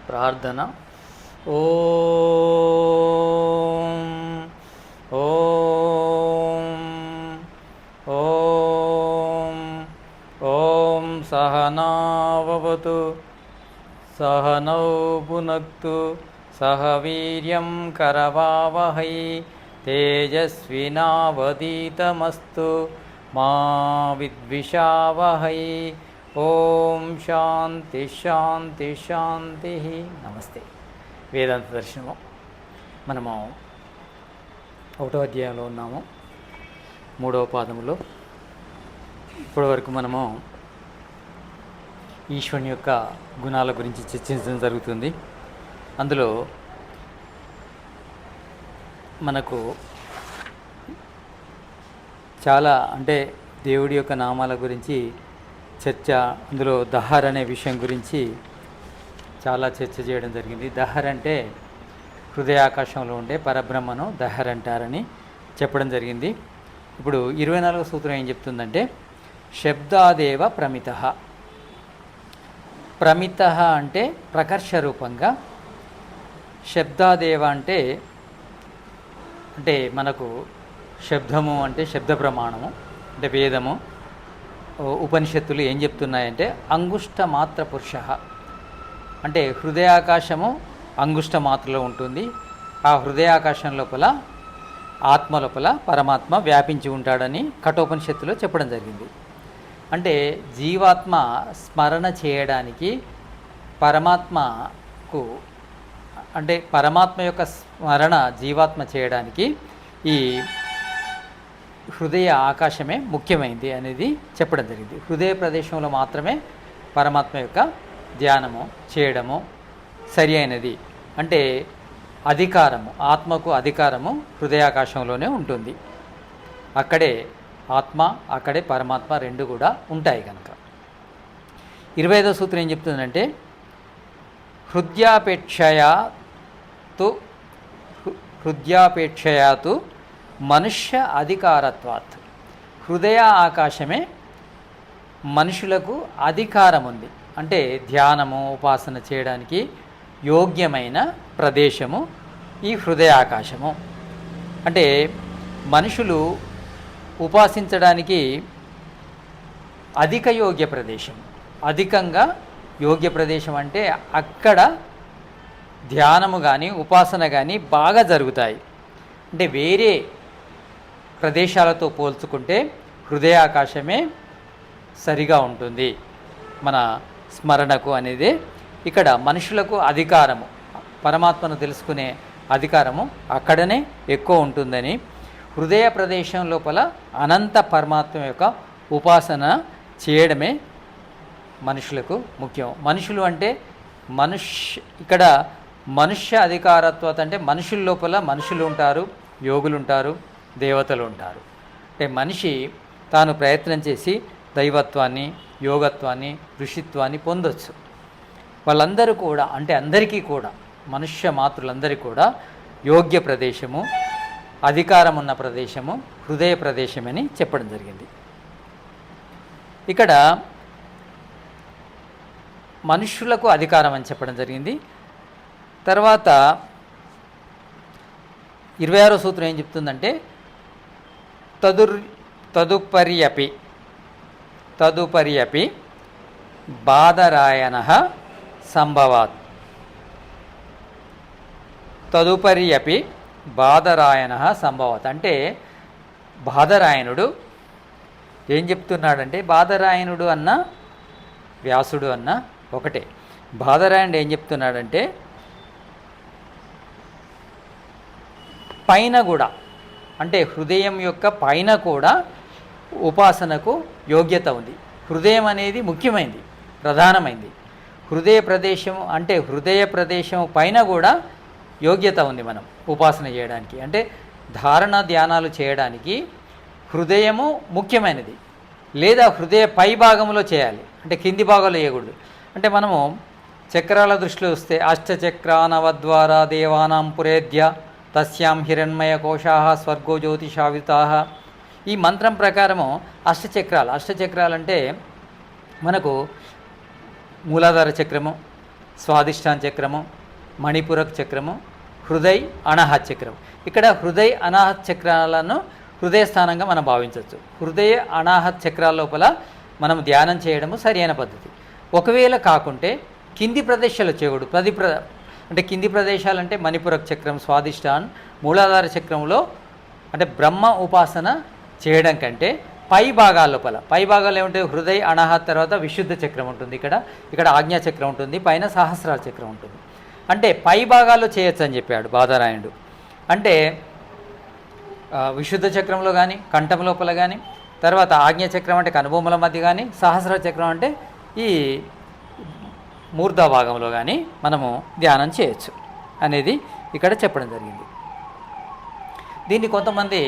ప్రార్థన. ఓం ఓం ఓం ఓం సహనావవతు సహనౌ భునక్తు సహ వీర్యం కరవావహై తేజస్వినావధీతమస్తు మా విద్విషావహై. ఓం శాంతి శాంతి శాంతి. నమస్తే. వేదాంత దర్శనము మనము 1వ అధ్యాయంలో ఉన్నాము, 3వ పాదములో. ఇప్పటి వరకు మనము ఈశ్వరుని యొక్క గుణాల గురించి చర్చించడం జరుగుతుంది. అందులో మనకు చాలా దేవుడి యొక్క నామాల గురించి చర్చ, అందులో దహర్ అనే విషయం గురించి చాలా చర్చ చేయడం జరిగింది. దహర్ అంటే హృదయాకాశంలో ఉండే పరబ్రహ్మను దహర్ అంటారని చెప్పడం జరిగింది. ఇప్పుడు 24వ సూత్రం ఏం చెప్తుందంటే, శబ్దాదేవ ప్రమిత. ప్రమిత అంటే ప్రకర్ష రూపంగా, శబ్దాదేవ అంటే మనకు శబ్దము అంటే శబ్ద ప్రమాణము, అంటే వేదము, ఉపనిషత్తులు ఏం చెప్తున్నాయంటే అంగుష్ట మాత్ర పురుష, అంటే హృదయాకాశము అంగుష్ట మాత్రలో ఉంటుంది. ఆ హృదయాకాశం లోపల ఆత్మ లోపల పరమాత్మ వ్యాపించి ఉంటాడని కఠోపనిషత్తులో చెప్పడం జరిగింది. అంటే జీవాత్మ స్మరణ చేయడానికి పరమాత్మకు, అంటే పరమాత్మ యొక్క స్మరణ జీవాత్మ చేయడానికి ఈ హృదయ ఆకాశమే ముఖ్యమైనది అనేది చెప్పడం జరిగింది. హృదయ ప్రదేశంలో మాత్రమే పరమాత్మ యొక్క ధ్యానము చేయడము సరి అయినది. అంటే అధికారము, ఆత్మకు అధికారము హృదయాకాశంలోనే ఉంటుంది. అక్కడే ఆత్మ, అక్కడే పరమాత్మ రెండు కూడా ఉంటాయి కనుక. 25వ సూత్రం ఏం చెప్తుందంటే, హృదయాపేక్షయాతు మనుష్య అధికారత్వాత్. హృదయ ఆకాశమే మనుషులకు అధికారం ఉంది, అంటే ధ్యానము ఉపాసన చేయడానికి యోగ్యమైన ప్రదేశము ఈ హృదయాకాశము. అంటే మనుషులు ఉపాసించడానికి అధిక యోగ్య ప్రదేశం, అధికంగా యోగ్య ప్రదేశం అంటే అక్కడ ధ్యానము కానీ ఉపాసన కానీ బాగా జరుగుతాయి. అంటే వేరే ప్రదేశాలతో పోల్చుకుంటే హృదయాకాశమే సరిగా ఉంటుంది మన స్మరణకు అనేది. ఇక్కడ మనుషులకు అధికారము, పరమాత్మను తెలుసుకునే అధికారము అక్కడనే ఎక్కువ ఉంటుందని, హృదయ ప్రదేశం లోపల అనంత పరమాత్మ యొక్క ఉపాసన చేయడమే మనుషులకు ముఖ్యం. మనుషులు అంటే ఇక్కడ మనుష్య అధికారత్వత అంటే మనుషుల లోపల మనుషులు ఉంటారు, యోగులు ఉంటారు, దేవతలు ఉంటారు. అంటే మనిషి తాను ప్రయత్నం చేసి దైవత్వాన్ని, యోగత్వాన్ని, ఋషిత్వాన్ని పొందొచ్చు. వాళ్ళందరూ కూడా, అంటే అందరికీ కూడా, మనుష్య మాతృలందరికీ కూడా యోగ్య ప్రదేశము, అధికారం ఉన్న ప్రదేశము హృదయ ప్రదేశమని చెప్పడం జరిగింది. ఇక్కడ మనుష్యులకు అధికారం అని చెప్పడం జరిగింది. తర్వాత 26వ సూత్రం ఏం చెప్తుందంటే, తదుపరి అపి బాదరాయణ సంభవాత్. తదుపరి అపి బాదరాయణ సంభవాత్ అంటే బాదరాయణుడు ఏం చెప్తున్నాడంటే, బాదరాయణుడు అన్న వ్యాసుడు అన్న ఒకటే. బాదరాయణుడు ఏం చెప్తున్నాడంటే, పైన కూడా, అంటే హృదయం యొక్క పైన కూడా ఉపాసనకు యోగ్యత ఉంది. హృదయం అనేది ముఖ్యమైనది, ప్రధానమైంది. హృదయ ప్రదేశం అంటే హృదయ ప్రదేశం పైన కూడా యోగ్యత ఉంది మనం ఉపాసన చేయడానికి. అంటే ధారణ ధ్యానాలు చేయడానికి హృదయము ముఖ్యమైనది. లేదా హృదయ పై భాగంలో చేయాలి, అంటే కింది భాగంలో చేయకూడదు. అంటే మనము చక్రాల దృష్టిలో వస్తే, అష్టచక్రానవద్వారా దేవానాం పురేద్య తస్యాం హిరణ్మయ కోశా స్వర్గో జ్యోతిషావితా. ఈ మంత్రం ప్రకారము అష్టచక్రాలు అంటే మనకు మూలాధార చక్రము, స్వాదిష్టాన చక్రము, మణిపురక్ చక్రము, హృదయ్ అనాహత్ చక్రం. ఇక్కడ హృదయ్ అనాహత్ చక్రాలను హృదయ స్థానంగా మనం భావించవచ్చు. హృదయ అనాహత్ చక్రాల లోపల మనం ధ్యానం చేయడము సరైన పద్ధతి. ఒకవేళ కాకుంటే కింది ప్రదేశాల చెవుడు అంటే కింది ప్రదేశాలంటే మణిపురక్ చక్రం, స్వాదిష్టాన్, మూలాధార చక్రంలో అంటే బ్రహ్మ ఉపాసన చేయడం కంటే పై భాగాల లోపల, పై భాగాలు ఏముంటాయి, హృదయ అనాహత్ తర్వాత విశుద్ధ చక్రం ఉంటుంది, ఇక్కడ ఆజ్ఞా చక్రం ఉంటుంది, పైన సహస్రార చక్రం ఉంటుంది. అంటే పై భాగాల్లో చేయొచ్చు అని చెప్పాడు బాదరాయణుడు. అంటే విశుద్ధ చక్రంలో కానీ, కంఠం లోపల కానీ, తర్వాత ఆజ్ఞా చక్రం అంటే కనుబొమ్మల మధ్య కానీ, సహస్రార చక్రం అంటే ఈ మూర్ధ భాగంలో కానీ మనము ధ్యానం చేయొచ్చు అనేది ఇక్కడ చెప్పడం జరిగింది. దీన్ని కొంతమంది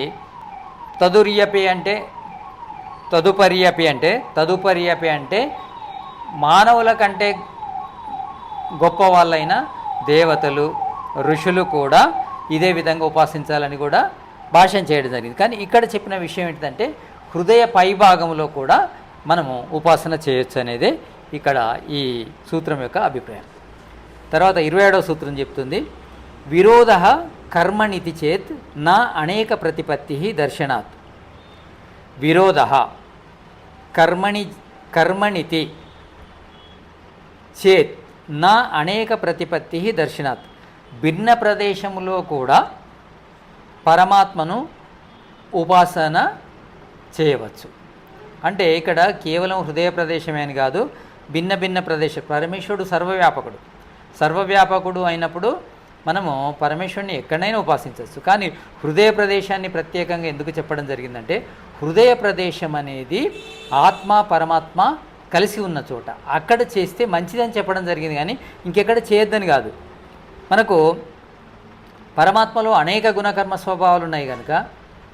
తదుపరియపి అంటే మానవుల కంటే గొప్ప వాళ్ళైన దేవతలు, ఋషులు కూడా ఇదే విధంగా ఉపాసించాలని కూడా భాషణ చేయడం జరిగింది. కానీ ఇక్కడ చెప్పిన విషయం ఏంటంటే హృదయ పై భాగంలో కూడా మనము ఉపాసన చేయొచ్చు అనేదే ఇక్కడ ఈ సూత్రం యొక్క అభిప్రాయం. తర్వాత 27వ సూత్రం చెప్తుంది, విరోధ కర్మణితి చేత్ నా అనేక ప్రతిపత్తి దర్శనాత్. విరోధ కర్మణితి చేత్ నా అనేక ప్రతిపత్తి దర్శనాత్. భిన్న ప్రదేశంలో కూడా పరమాత్మను ఉపాసన చేయవచ్చు. అంటే ఇక్కడ కేవలం హృదయ ప్రదేశమే అని కాదు, భిన్న భిన్న ప్రదేశం. పరమేశ్వరుడు సర్వవ్యాపకుడు అయినప్పుడు మనము పరమేశ్వరుని ఎక్కడైనా ఉపాసించవచ్చు. కానీ హృదయ ప్రదేశాన్ని ప్రత్యేకంగా ఎందుకు చెప్పడం జరిగిందంటే హృదయ ప్రదేశం అనేది ఆత్మ పరమాత్మ కలిసి ఉన్న చోట, అక్కడ చేస్తే మంచిదని చెప్పడం జరిగింది. కానీ ఇంకెక్కడ చేయొద్దని కాదు. మనకు పరమాత్మలో అనేక గుణకర్మ స్వభావాలు ఉన్నాయి కనుక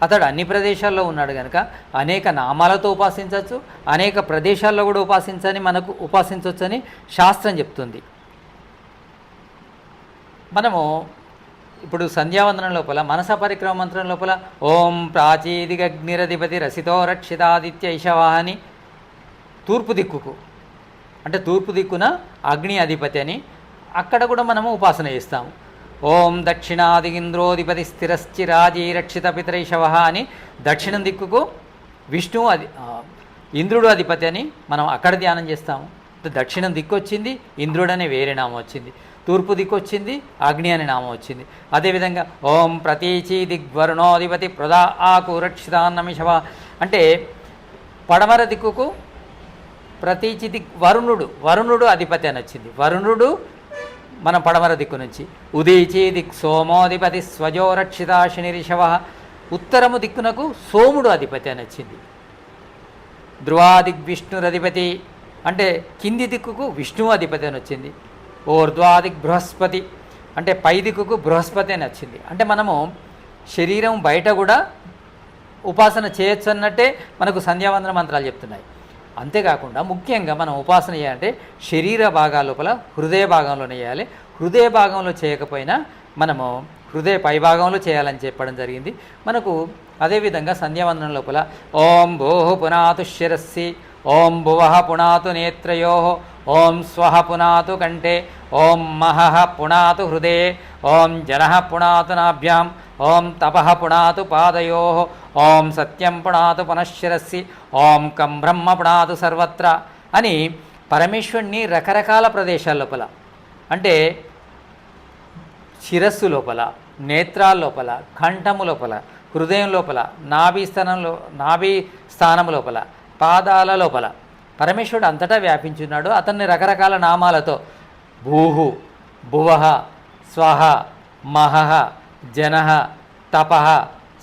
అతడు అన్ని ప్రదేశాల్లో ఉన్నాడు కనుక అనేక నామాలతో ఉపాసించవచ్చు, అనేక ప్రదేశాల్లో కూడా ఉపాసించవచ్చని శాస్త్రం చెప్తుంది. మనము ఇప్పుడు సంధ్యావందనం లోపల మనస పరిక్రమ మంత్రం లోపల ఓం ప్రాచీదిగగ్నిరధిపతి రసితో రక్షితాదిత్య ఇషవాహని తూర్పు దిక్కుకు అంటే తూర్పు దిక్కున అగ్ని అధిపతి అని అక్కడ కూడా మనము ఉపాసన చేస్తాము. ఓం దక్షిణాదిగింద్రోధిపతి స్థిరశ్చిరాజీ రక్షిత పితరైషవ అని దక్షిణం దిక్కుకు విష్ణువు ఇంద్రుడు అధిపతి అని మనం అక్కడ ధ్యానం చేస్తాము. దక్షిణం దిక్కు వచ్చింది, ఇంద్రుడు అనే వేరే నామం వచ్చింది. తూర్పు దిక్కు వచ్చింది, అగ్ని అనే నామం వచ్చింది. అదేవిధంగా ఓం ప్రతీచి దిగ్వరుణోధిపతి ప్రదా ఆకు రక్షితాన్నమిషవ అంటే పడమర దిక్కుకు ప్రతీచి వరుణుడు అధిపతి అని వచ్చింది. వరుణుడు మన పడమర దిక్కు నుంచి. ఉదీచి దిక్ సోమోధిపతి స్వజో రక్షితాశనిరిషవ ఉత్తరము దిక్కునకు సోముడు అధిపతి అని వచ్చింది. ధ్రువాదిక్ విష్ణురధిపతి అంటే కింది దిక్కుకు విష్ణువు అధిపతి అని వచ్చింది. ఊర్ధ్వాదిక్ బృహస్పతి అంటే పై దిక్కుకు బృహస్పతి అని వచ్చింది. అంటే మనము శరీరం బయట కూడా ఉపాసన చేయొచ్చు అన్నట్టే మనకు సంధ్యావందన మంత్రాలు చెప్తున్నాయి. అంతేకాకుండా ముఖ్యంగా మనం ఉపాసన చేయాలంటే శరీర భాగాల లోపల హృదయ భాగంలోనే చేయాలి. హృదయ భాగంలో చేయకపోయినా మనము హృదయ పై భాగంలో చేయాలని చెప్పడం జరిగింది మనకు. అదేవిధంగా సంధ్యావందనం లోపల ఓం భూః పునాతు శిరస్సి, ఓం భువః పునాతు నేత్రయో, ఓం స్వః పునాతు కంఠే, ఓం మహః పునాతు హృదయే, ఓం జనః పునాతు నాభ్యాం, ఓం తపః పునాతు పాదయో, ఓం సత్యం పునాతు పునశ్శిరస్సి, ఓం కం బ్రహ్మ పునాతు సర్వత్ర అని పరమేశ్వరుణ్ణి రకరకాల ప్రదేశాల లోపల అంటే శిరస్సు లోపల, నేత్రాల లోపల, కంఠము లోపల, హృదయం లోపల, నాభి స్థానం లోపల, పాదాల లోపల పరమేశ్వరుడు అంతటా వ్యాపించున్నాడు. అతన్ని రకరకాల నామాలతో భూహు, భువః, స్వహ, మహః, జనః, తపః,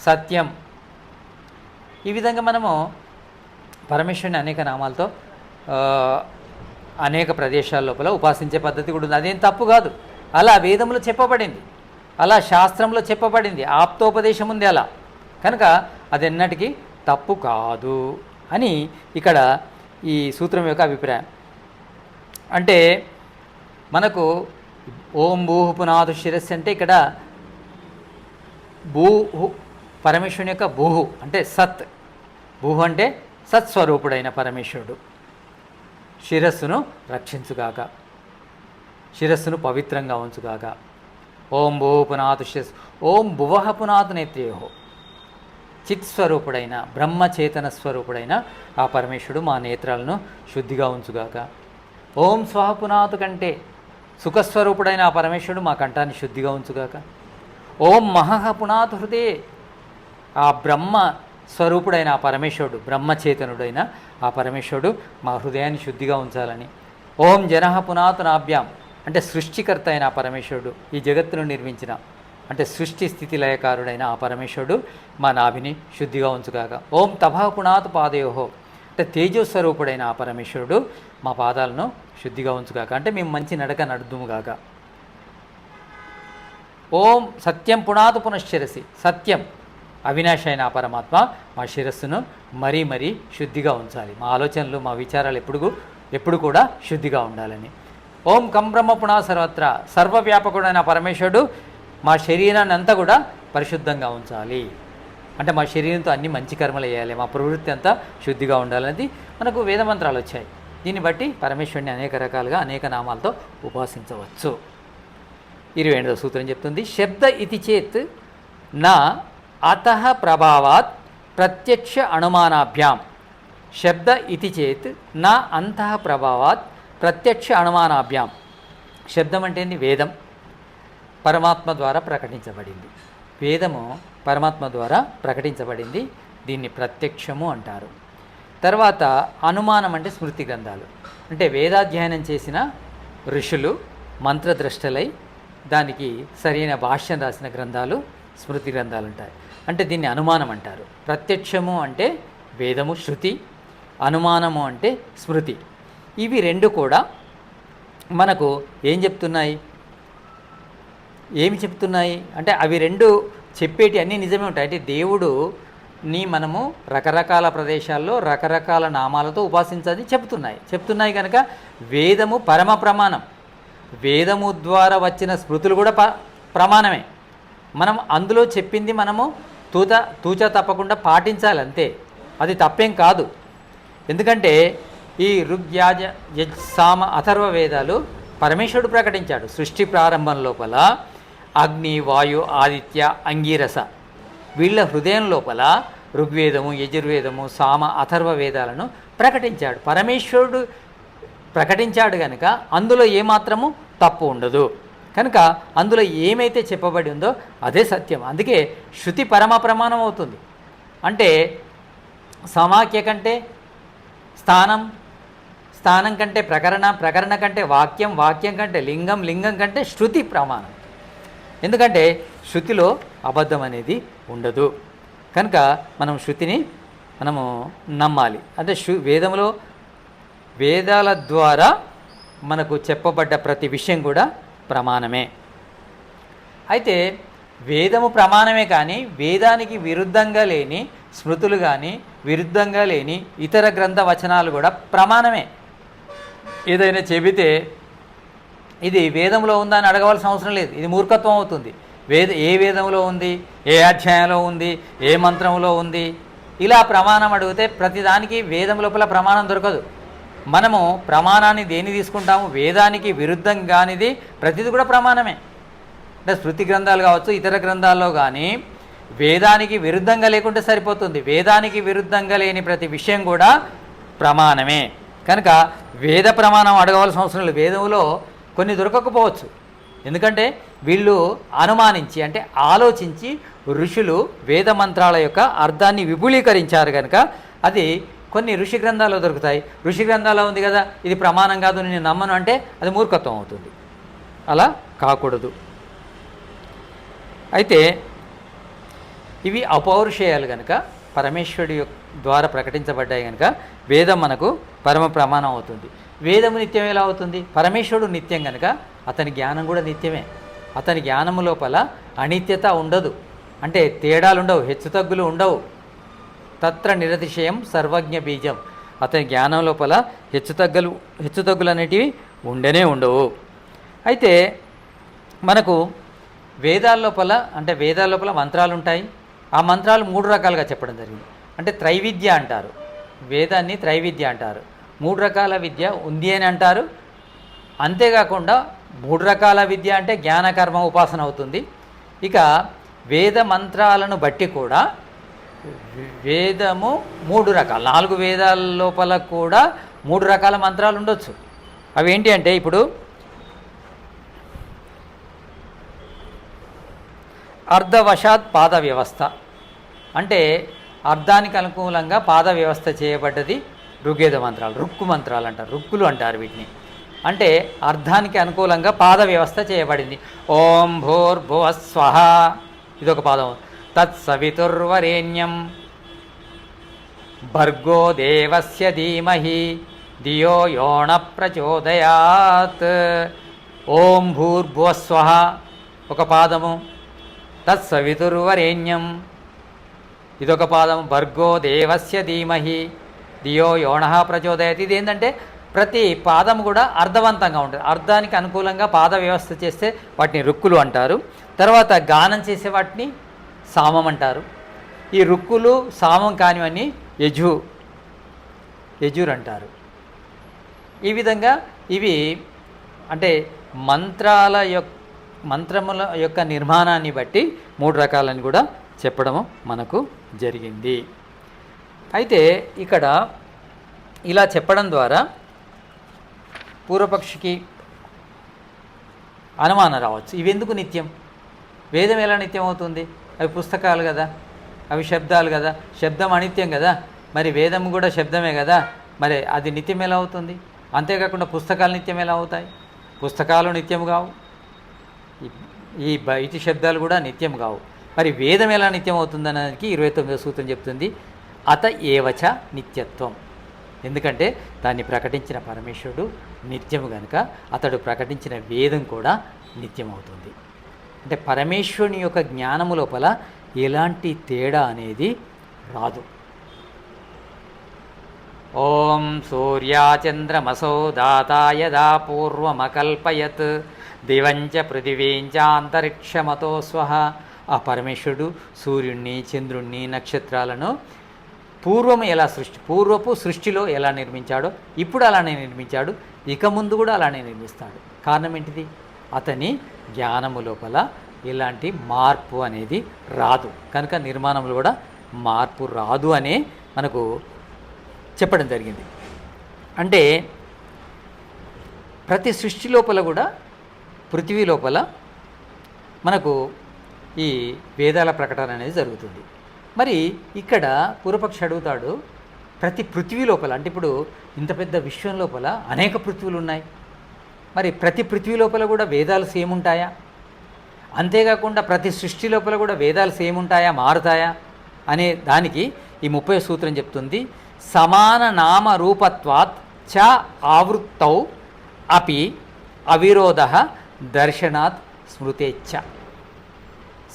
సత్యం ఈ విధంగా మనము పరమేశ్వరుని అనేక నామాలతో అనేక ప్రదేశాల లోపల ఉపాసించే పద్ధతి కూడా ఉంది. అదేం తప్పు కాదు. అలా వేదంలో చెప్పబడింది, అలా శాస్త్రంలో చెప్పబడింది, ఆప్తోపదేశం ఉంది అలా. కనుక అది ఎన్నటికీ తప్పు కాదు అని ఇక్కడ ఈ సూత్రం యొక్క అభిప్రాయం. అంటే మనకు ఓం భూః పునాతు శిరస్సు అంటే ఇక్కడ భూహు పరమేశ్వరుని యొక్క భూహు అంటే సత్, భూహు అంటే సత్స్వరూపుడైన పరమేశ్వరుడు శిరస్సును రక్షించుగాక. శిరస్సును పవిత్రంగా ఉంచుగాక. ఓం భూ పునాతు శిరస్సు. ఓం భువః పునాతు నేత్రేయో. చిత్స్వరూపుడైన బ్రహ్మచేతన స్వరూపుడైన ఆ పరమేశ్వరుడు మా నేత్రాలను శుద్ధిగా ఉంచుగాక. ఓం స్వహ పునాతు కంటే సుఖస్వరూపుడైన ఆ పరమేశ్వరుడు మా కంఠాన్ని శుద్ధిగా ఉంచుగాక. ఓం మహః పునాతు హృదయే. ఆ బ్రహ్మ స్వరూపుడైన ఆ పరమేశ్వరుడు, బ్రహ్మచేతనుడైన ఆ పరమేశ్వరుడు మా హృదయాన్ని శుద్ధిగా ఉంచాలని. ఓం జనః పునాతు నాభ్యాం. అంటే సృష్టికర్త అయిన ఆ పరమేశ్వరుడు, ఈ జగత్తును నిర్మించిన, అంటే సృష్టి స్థితి లయకారుడైన ఆ పరమేశ్వరుడు మా నాభిని శుద్ధిగా ఉంచుగాక. ఓం తపః పునాతు పాదయోహో. అంటే తేజస్వరూపుడైన ఆ పరమేశ్వరుడు మా పాదాలను శుద్ధిగా ఉంచుగాక. అంటే మేము మంచి నడక నడుదుముగాక. ఓం సత్యం పునాతు పునశ్శిరసి. సత్యం అవినాశి అయిన ఆ పరమాత్మ మా శిరస్సును మరీ మరీ శుద్ధిగా ఉంచాలి. మా ఆలోచనలు, మా విచారాలు ఎప్పుడు కూడా శుద్ధిగా ఉండాలని. ఓం కంబ్రహ్మ పునా సర్వత్ర. సర్వవ్యాపకుడైన పరమేశ్వరుడు మా శరీరాన్ని అంతా కూడా పరిశుద్ధంగా ఉంచాలి. అంటే మా శరీరంతో అన్ని మంచి కర్మలు వేయాలి, మా ప్రవృత్తి అంతా శుద్ధిగా ఉండాలనేది మనకు వేదమంత్రాలు వచ్చాయి. దీన్ని బట్టి పరమేశ్వరుని అనేక రకాలుగా అనేక నామాలతో ఉపాసించవచ్చు. 28వ సూత్రం చెప్తుంది, శబ్ద ఇతి చేత్ నా అతః ప్రభావాత్ ప్రత్యక్ష అనుమానాభ్యాం. శబ్ద ఇతి చేత్ నా అంతః ప్రభావాత్ ప్రత్యక్ష అనుమానాభ్యాం. శబ్దం అంటే వేదం పరమాత్మ ద్వారా ప్రకటించబడింది. వేదము పరమాత్మ ద్వారా ప్రకటించబడింది. దీన్ని ప్రత్యక్షము అంటారు. తర్వాత అనుమానం అంటే స్మృతి గ్రంథాలు. అంటే వేదాధ్యయనం చేసిన ఋషులు మంత్రద్రష్టలై దానికి సరైన భాష్యం రాసిన గ్రంథాలు స్మృతి గ్రంథాలు ఉంటాయి. అంటే దీన్ని అనుమానం అంటారు. ప్రత్యక్షము అంటే వేదము శృతి, అనుమానము అంటే స్మృతి. ఇవి రెండు కూడా మనకు ఏమి చెప్తున్నాయి అంటే అవి రెండు చెప్పేటి అన్నీ నిజమే ఉంటాయి. అంటే దేవుడుని మనము రకరకాల ప్రదేశాల్లో రకరకాల నామాలతో ఉపాసించాలని చెప్తున్నాయి కనుక వేదము పరమ ప్రమాణం. వేదము ద్వారా వచ్చిన స్మృతులు కూడా ప్రమాణమే. మనం అందులో చెప్పింది మనము తూచా తప్పకుండా పాటించాలి, అంతే. అది తప్పేం కాదు. ఎందుకంటే ఈ ఋగ్యాజ యజ్సామ అథర్వ వేదాలు పరమేశ్వరుడు ప్రకటించాడు. సృష్టి ప్రారంభం లోపల అగ్ని, వాయు, ఆదిత్య, అంగీరస వీళ్ళ హృదయం లోపల ఋగ్వేదము, యజుర్వేదము, సామ, అథర్వ వేదాలను ప్రకటించాడు. పరమేశ్వరుడు ప్రకటించాడు కనుక అందులో ఏమాత్రము తప్పు ఉండదు. కనుక అందులో ఏమైతే చెప్పబడి ఉందో అదే సత్యం. అందుకే శృతి పరమ ప్రమాణం అవుతుంది. అంటే సమాఖ్య కంటే స్థానం కంటే ప్రకరణ కంటే వాక్యం కంటే లింగం కంటే శృతి ప్రమాణం. ఎందుకంటే శృతిలో అబద్ధం అనేది ఉండదు. కనుక మనం శృతిని నమ్మాలి. అంటే వేదంలో వేదాల ద్వారా మనకు చెప్పబడ్డ ప్రతి విషయం కూడా ప్రమాణమే. అయితే వేదము ప్రమాణమే కానీ వేదానికి విరుద్ధంగా లేని స్మృతులు కానీ విరుద్ధంగా లేని ఇతర గ్రంథ వచనాలు కూడా ప్రమాణమే. ఏదైనా చెబితే ఇది వేదంలో ఉందా అని అడగవలసిన అవసరం లేదు. ఇది మూర్ఖత్వం అవుతుంది. ఏ వేదంలో ఉంది, ఏ అధ్యాయంలో ఉంది, ఏ మంత్రంలో ఉంది, ఇలా ప్రమాణం అడిగితే ప్రతిదానికి వేదం లోపల ప్రమాణం దొరకదు. మనము ప్రమాణాన్ని దేన్ని తీసుకుంటాము? వేదానికి విరుద్ధం కానిది ప్రతిది కూడా ప్రమాణమే. అంటే స్మృతి గ్రంథాలు కావచ్చు, ఇతర గ్రంథాల్లో కానీ వేదానికి విరుద్ధంగా లేకుంటే సరిపోతుంది. వేదానికి విరుద్ధంగా లేని ప్రతి విషయం కూడా ప్రమాణమే. కనుక వేద ప్రమాణం అడగవలసిన అవసరం లేదు. వేదంలో కొన్ని దొరకకపోవచ్చు. ఎందుకంటే వీళ్ళు అనుమానించి అంటే ఆలోచించి ఋషులు వేద మంత్రాల యొక్క అర్థాన్ని విపులీకరించారు కనుక అది కొన్ని ఋషి గ్రంథాల్లో దొరుకుతాయి. ఋషి గ్రంథాల్లో ఉంది కదా, ఇది ప్రమాణం కాదు, నేను నమ్మను అంటే అది మూర్ఖత్వం అవుతుంది. అలా కాకూడదు. అయితే ఇవి అపౌరుషేయాలు కనుక పరమేశ్వరుడి ద్వారా ప్రకటించబడ్డాయి కనుక వేదం మనకు పరమ ప్రమాణం అవుతుంది. వేదము నిత్యం ఎలా అవుతుంది? పరమేశ్వరుడు నిత్యం కనుక అతని జ్ఞానం కూడా నిత్యమే. అతని జ్ఞానము లోపల అనిత్యత ఉండదు, అంటే తేడాలు ఉండవు, హెచ్చుతగ్గులు ఉండవు. తత్ర నిరతిశయం సర్వజ్ఞ బీజం. అతని జ్ఞానం లోపల హెచ్చుతగ్గులు అనేటివి ఉండవు. అయితే మనకు వేదాల లోపల మంత్రాలు ఉంటాయి. ఆ మంత్రాలు 3 రకాలుగా చెప్పడం జరిగింది. అంటే త్రైవిద్య అంటారు, వేదాన్ని త్రైవిద్య అంటారు. 3 రకాల విద్య ఉంది అని అంటారు. అంతేకాకుండా 3 రకాల విద్య అంటే జ్ఞాన కర్మ ఉపాసన అవుతుంది. ఇక వేద మంత్రాలను బట్టి కూడా వేదము 3 రకాలు, 4 వేదాల లోపల కూడా 3 రకాల మంత్రాలు ఉండొచ్చు. అవి ఏంటి అంటే ఇప్పుడు అర్ధవశాత్ పాద వ్యవస్థ అంటే అర్ధానికి అనుకూలంగా పాద వ్యవస్థ చేయబడ్డది ఋగ్వేద మంత్రాలు, రుక్కు మంత్రాలు అంటారు, రుక్కులు అంటారు వీటిని. అంటే అర్ధానికి అనుకూలంగా పాద వ్యవస్థ చేయబడింది. ఓం భూర్భువ స్వహ ఇదొక పాదం. తత్సవితుర్వరేణ్యం భర్గో దేవస్య ధీమహి ధియో యో న ప్రచోదయాత్. ఓం భూర్భువ స్వహ ఒక పాదము, తత్సవితుర్వరేణ్యం ఇదొక పాదం, భర్గో దేవస్య ధీమహి ధియో యో న ప్రచోదయాత్. ఇది ఏంటంటే ప్రతి పాదం కూడా అర్థవంతంగా ఉంటుంది. అర్థానికి అనుకూలంగా పాద వ్యవస్థ చేస్తే వాటిని రుక్కులు అంటారు. తర్వాత గానం చేసే వాటిని సామం అంటారు. ఈ రుక్కులు సామం కానివన్నీ యజుర్ అంటారు. ఈ విధంగా ఇవి అంటే మంత్రముల యొక్క నిర్మాణాన్ని బట్టి 3 రకాలని కూడా చెప్పడము మనకు జరిగింది. అయితే ఇక్కడ ఇలా చెప్పడం ద్వారా పూర్వపక్షికి అనుమానం రావచ్చు, ఇవి ఎందుకు నిత్యం? వేదం ఎలా నిత్యం అవుతుంది? అవి పుస్తకాలు కదా, అవి శబ్దాలు కదా, శబ్దం అనిత్యం కదా, మరి వేదం కూడా శబ్దమే కదా, మరి అది నిత్యం ఎలా అవుతుంది? అంతేకాకుండా పుస్తకాలు నిత్యం ఎలా అవుతాయి? పుస్తకాలు నిత్యం కావు, ఈ బయటి శబ్దాలు కూడా నిత్యం కావు. మరి వేదం ఎలా నిత్యం అవుతుందనడానికి 29వ సూత్రం చెప్తుంది, అత ఏవచ నిత్యత్వం. ఎందుకంటే దాన్ని ప్రకటించిన పరమేశ్వరుడు నిత్యము కనుక అతడు ప్రకటించిన వేదం కూడా నిత్యం అవుతుంది. అంటే పరమేశ్వరుని యొక్క జ్ఞానము లోపల ఎలాంటి తేడా అనేది రాదు. ఓం సూర్యాచంద్రమసో దాతా యదా పూర్వమకల్పయత్ దివంచ పృథివీంచ అంతరిక్షమతో స్వహ. ఆ పరమేశ్వరుడు సూర్యుణ్ణి, చంద్రుణ్ణి, నక్షత్రాలను పూర్వపు సృష్టిలో ఎలా నిర్మించాడో ఇప్పుడు అలానే నిర్మించాడు, ఇక ముందు కూడా అలానే నిర్మిస్తాడు. కారణం ఏంటిది? అతని జ్ఞానము లోపల ఎలాంటి మార్పు అనేది రాదు కనుక నిర్మాణంలో కూడా మార్పు రాదు అనే మనకు చెప్పడం జరిగింది. అంటే ప్రతి సృష్టి లోపల కూడా పృథివీ లోపల మనకు ఈ వేదాల ప్రకటన అనేది జరుగుతుంది. మరి ఇక్కడ పూర్వపక్షి అడుగుతాడు, ప్రతి పృథివీ లోపల అంటే ఇప్పుడు ఇంత పెద్ద విశ్వం లోపల అనేక పృథివీలు ఉన్నాయి, మరి ప్రతి పృథివీ లోపల కూడా వేదాలు సేమ్ ఉంటాయా? అంతేకాకుండా ప్రతి సృష్టి లోపల కూడా వేదాలు సేమ్ ఉంటాయా, మారుతాయా అనే దానికి ఈ 30వ సూత్రం చెప్తుంది. సమాన నామ రూపత్వాత్ చ ఆవృత్తౌ అపి అవిరోధ దర్శనాత్ స్మృతేచ్ఛ.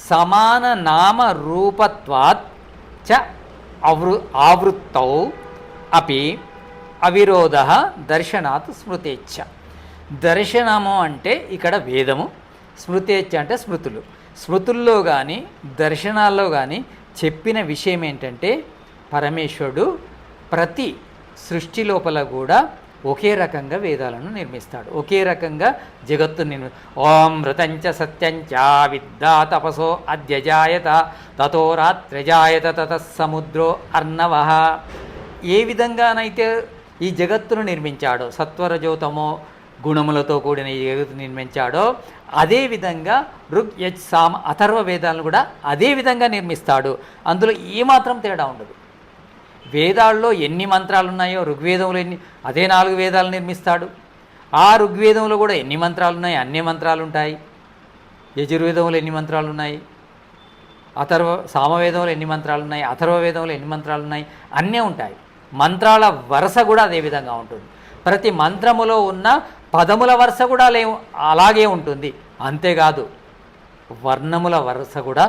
సమాన నామ రూపత్వాత్ చ ఆవృత్తౌ అపి అవిరోధ దర్శనాత్ స్మృతేచ్ఛ. దర్శనము అంటే ఇక్కడ వేదము, స్మృతేచ్ఛ అంటే స్మృతులు. స్మృతుల్లో కానీ దర్శనాల్లో కానీ చెప్పిన విషయం ఏంటంటే పరమేశ్వరుడు ప్రతి సృష్టి లోపల కూడా ఒకే రకంగా వేదాలను నిర్మిస్తాడు, ఒకే రకంగా జగత్తుని ఓం మృతంచ సత్యంచ విద్దా తపసో అద్యజాయత తతో రాత్రజాయత తతస్సముద్రో అర్ణవః. ఏ విధంగానైతే ఈ జగత్తును నిర్మించాడో, సత్వరజోతమో గుణములతో కూడిన ఈ జగత్తును నిర్మించాడో అదేవిధంగా ఋగ్ యజ్ సామ అథర్వ వేదాలను కూడా అదే విధంగా నిర్మిస్తాడు. అందులో ఏమాత్రం తేడా ఉండదు. వేదాల్లో ఎన్ని మంత్రాలు ఉన్నాయో ఋగ్వేదంలో అదే 4 వేదాలు నిర్మిస్తాడు. ఆ ఋగ్వేదంలో కూడా ఎన్ని మంత్రాలు ఉన్నాయి అన్ని మంత్రాలు ఉంటాయి. యజుర్వేదంలో ఎన్ని మంత్రాలు ఉన్నాయి, సామవేదంలో ఎన్ని మంత్రాలు ఉన్నాయి, అథర్వ వేదంలో ఎన్ని మంత్రాలు ఉన్నాయి, అన్నీ ఉంటాయి. మంత్రాల వరుస కూడా అదే విధంగా ఉంటుంది. ప్రతి మంత్రములో ఉన్న పదముల వరుస కూడా అలాగే ఉంటుంది. అంతేకాదు వర్ణముల వరుస కూడా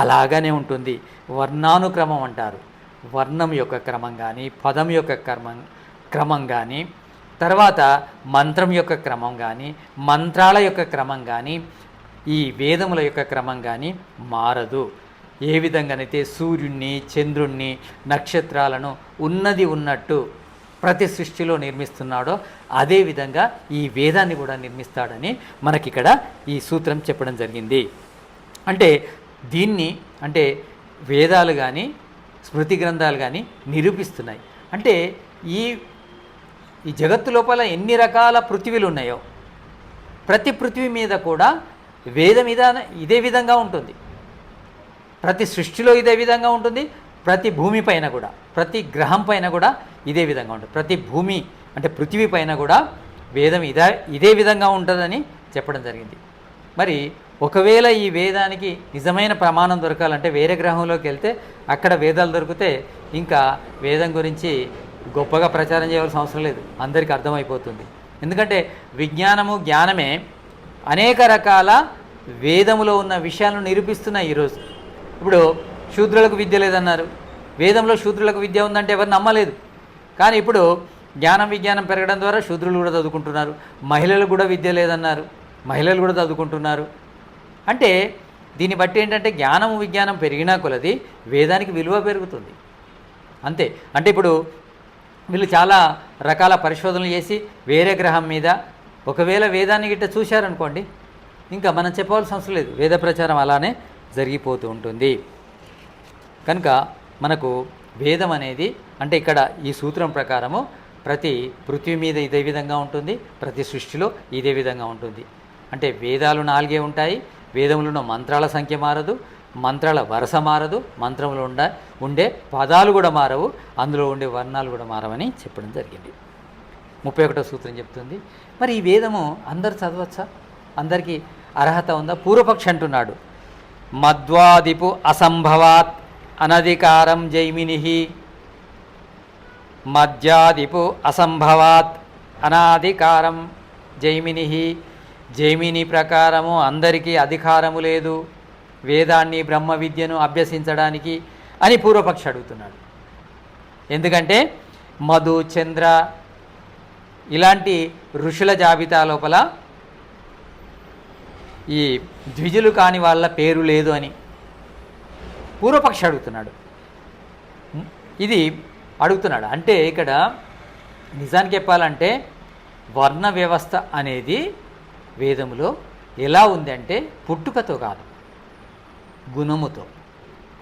అలాగనే ఉంటుంది. వర్ణానుక్రమం అంటారు. వర్ణం యొక్క క్రమం కానీ, పదం యొక్క క్రమం కానీ, తర్వాత మంత్రం యొక్క క్రమం కానీ, మంత్రాల యొక్క క్రమం కానీ, ఈ వేదముల యొక్క క్రమం కానీ మారదు. ఏ విధంగానైతే సూర్యుణ్ణి, చంద్రుణ్ణి, నక్షత్రాలను ఉన్నది ఉన్నట్టు ప్రతి సృష్టిలో నిర్మిస్తున్నాడో అదేవిధంగా ఈ వేదాన్ని కూడా నిర్మిస్తాడని మనకిక్కడ ఈ సూత్రం చెప్పడం జరిగింది. అంటే దీన్ని అంటే వేదాలు కానీ స్మృతి గ్రంథాలు కానీ నిరూపిస్తున్నాయి. అంటే ఈ జగత్తు లోపల ఎన్ని రకాల పృథివీలు ఉన్నాయో ప్రతి పృథివీ మీద కూడా వేదం ఇదే విధంగా ఉంటుంది. ప్రతి సృష్టిలో ఇదే విధంగా ఉంటుంది. ప్రతి భూమి పైన కూడా, ప్రతి గ్రహం పైన కూడా ఇదే విధంగా ఉంటుంది. ప్రతి భూమి అంటే పృథివీ పైన కూడా వేదం ఇదే విధంగా ఉంటుందని చెప్పడం జరిగింది. మరి ఒకవేళ ఈ వేదానికి నిజమైన ప్రమాణం దొరకాలంటే వేరే గ్రహంలోకి వెళ్తే అక్కడ వేదాలు దొరికితే ఇంకా వేదం గురించి గొప్పగా ప్రచారం చేయవలసిన అవసరం లేదు, అందరికీ అర్థమైపోతుంది. ఎందుకంటే విజ్ఞానము జ్ఞానమే అనేక రకాల వేదములో ఉన్న విషయాలను నిరూపిస్తున్నాయి ఈరోజు. ఇప్పుడు శూద్రులకు విద్య లేదన్నారు, వేదంలో శూద్రులకు విద్య ఉందంటే ఎవరు నమ్మలేదు. కానీ ఇప్పుడు జ్ఞానం విజ్ఞానం పెరగడం ద్వారా శూద్రులు కూడా చదువుకుంటున్నారు. మహిళలు కూడా విద్య లేదన్నారు, మహిళలు కూడా చదువుకుంటున్నారు. అంటే దీన్ని బట్టి ఏంటంటే జ్ఞానం విజ్ఞానం పెరిగినా కొలది వేదానికి విలువ పెరుగుతుంది అంతే. అంటే ఇప్పుడు వీళ్ళు చాలా రకాల పరిశోధనలు చేసి వేరే గ్రహం మీద ఒకవేళ వేదాన్ని గిట్ట చూశారనుకోండి, ఇంకా మనం చెప్పవలసిన అవసరం లేదు, వేద ప్రచారం అలానే జరిగిపోతూ ఉంటుంది. కనుక మనకు వేదం అనేది అంటే ఇక్కడ ఈ సూత్రం ప్రకారము ప్రతి పృథ్వీ మీద ఇదే విధంగా ఉంటుంది, ప్రతి సృష్టిలో ఇదే విధంగా ఉంటుంది. అంటే వేదాలు 4 ఉంటాయి. వేదములో ఉన్న మంత్రాల సంఖ్య మారదు, మంత్రాల వరుస మారదు, మంత్రంలో ఉండే పదాలు కూడా మారవు, అందులో ఉండే వర్ణాలు కూడా మారవని చెప్పడం జరిగింది. 31వ సూత్రం చెప్తుంది. మరి ఈ వేదము అందరు చదవచ్చా? అందరికీ అర్హత ఉందా? పూర్వపక్షి అంటున్నాడు, మధ్వాదిపు అసంభవాత్ అనధికారం జైమిని, మధ్యాదిపు అసంభవాత్ అనాధికారం జైమిని. జైమిని ప్రకారము అందరికీ అధికారము లేదు వేదాన్ని బ్రహ్మ విద్యను అభ్యసించడానికి అని పూర్వపక్షి అడుగుతున్నాడు. ఎందుకంటే మధు చంద్ర ఇలాంటి ఋషుల జాబితా లోపల ఈ ద్విజులు కాని వాళ్ళ పేరు లేదు అని పూర్వపక్షి అడుగుతున్నాడు. ఇది అడుగుతున్నాడు అంటే ఇక్కడ నిజానికి చెప్పాలంటే వర్ణ వ్యవస్థ అనేది వేదములో ఎలా ఉంది అంటే పుట్టుకతో కాదు, గుణముతో,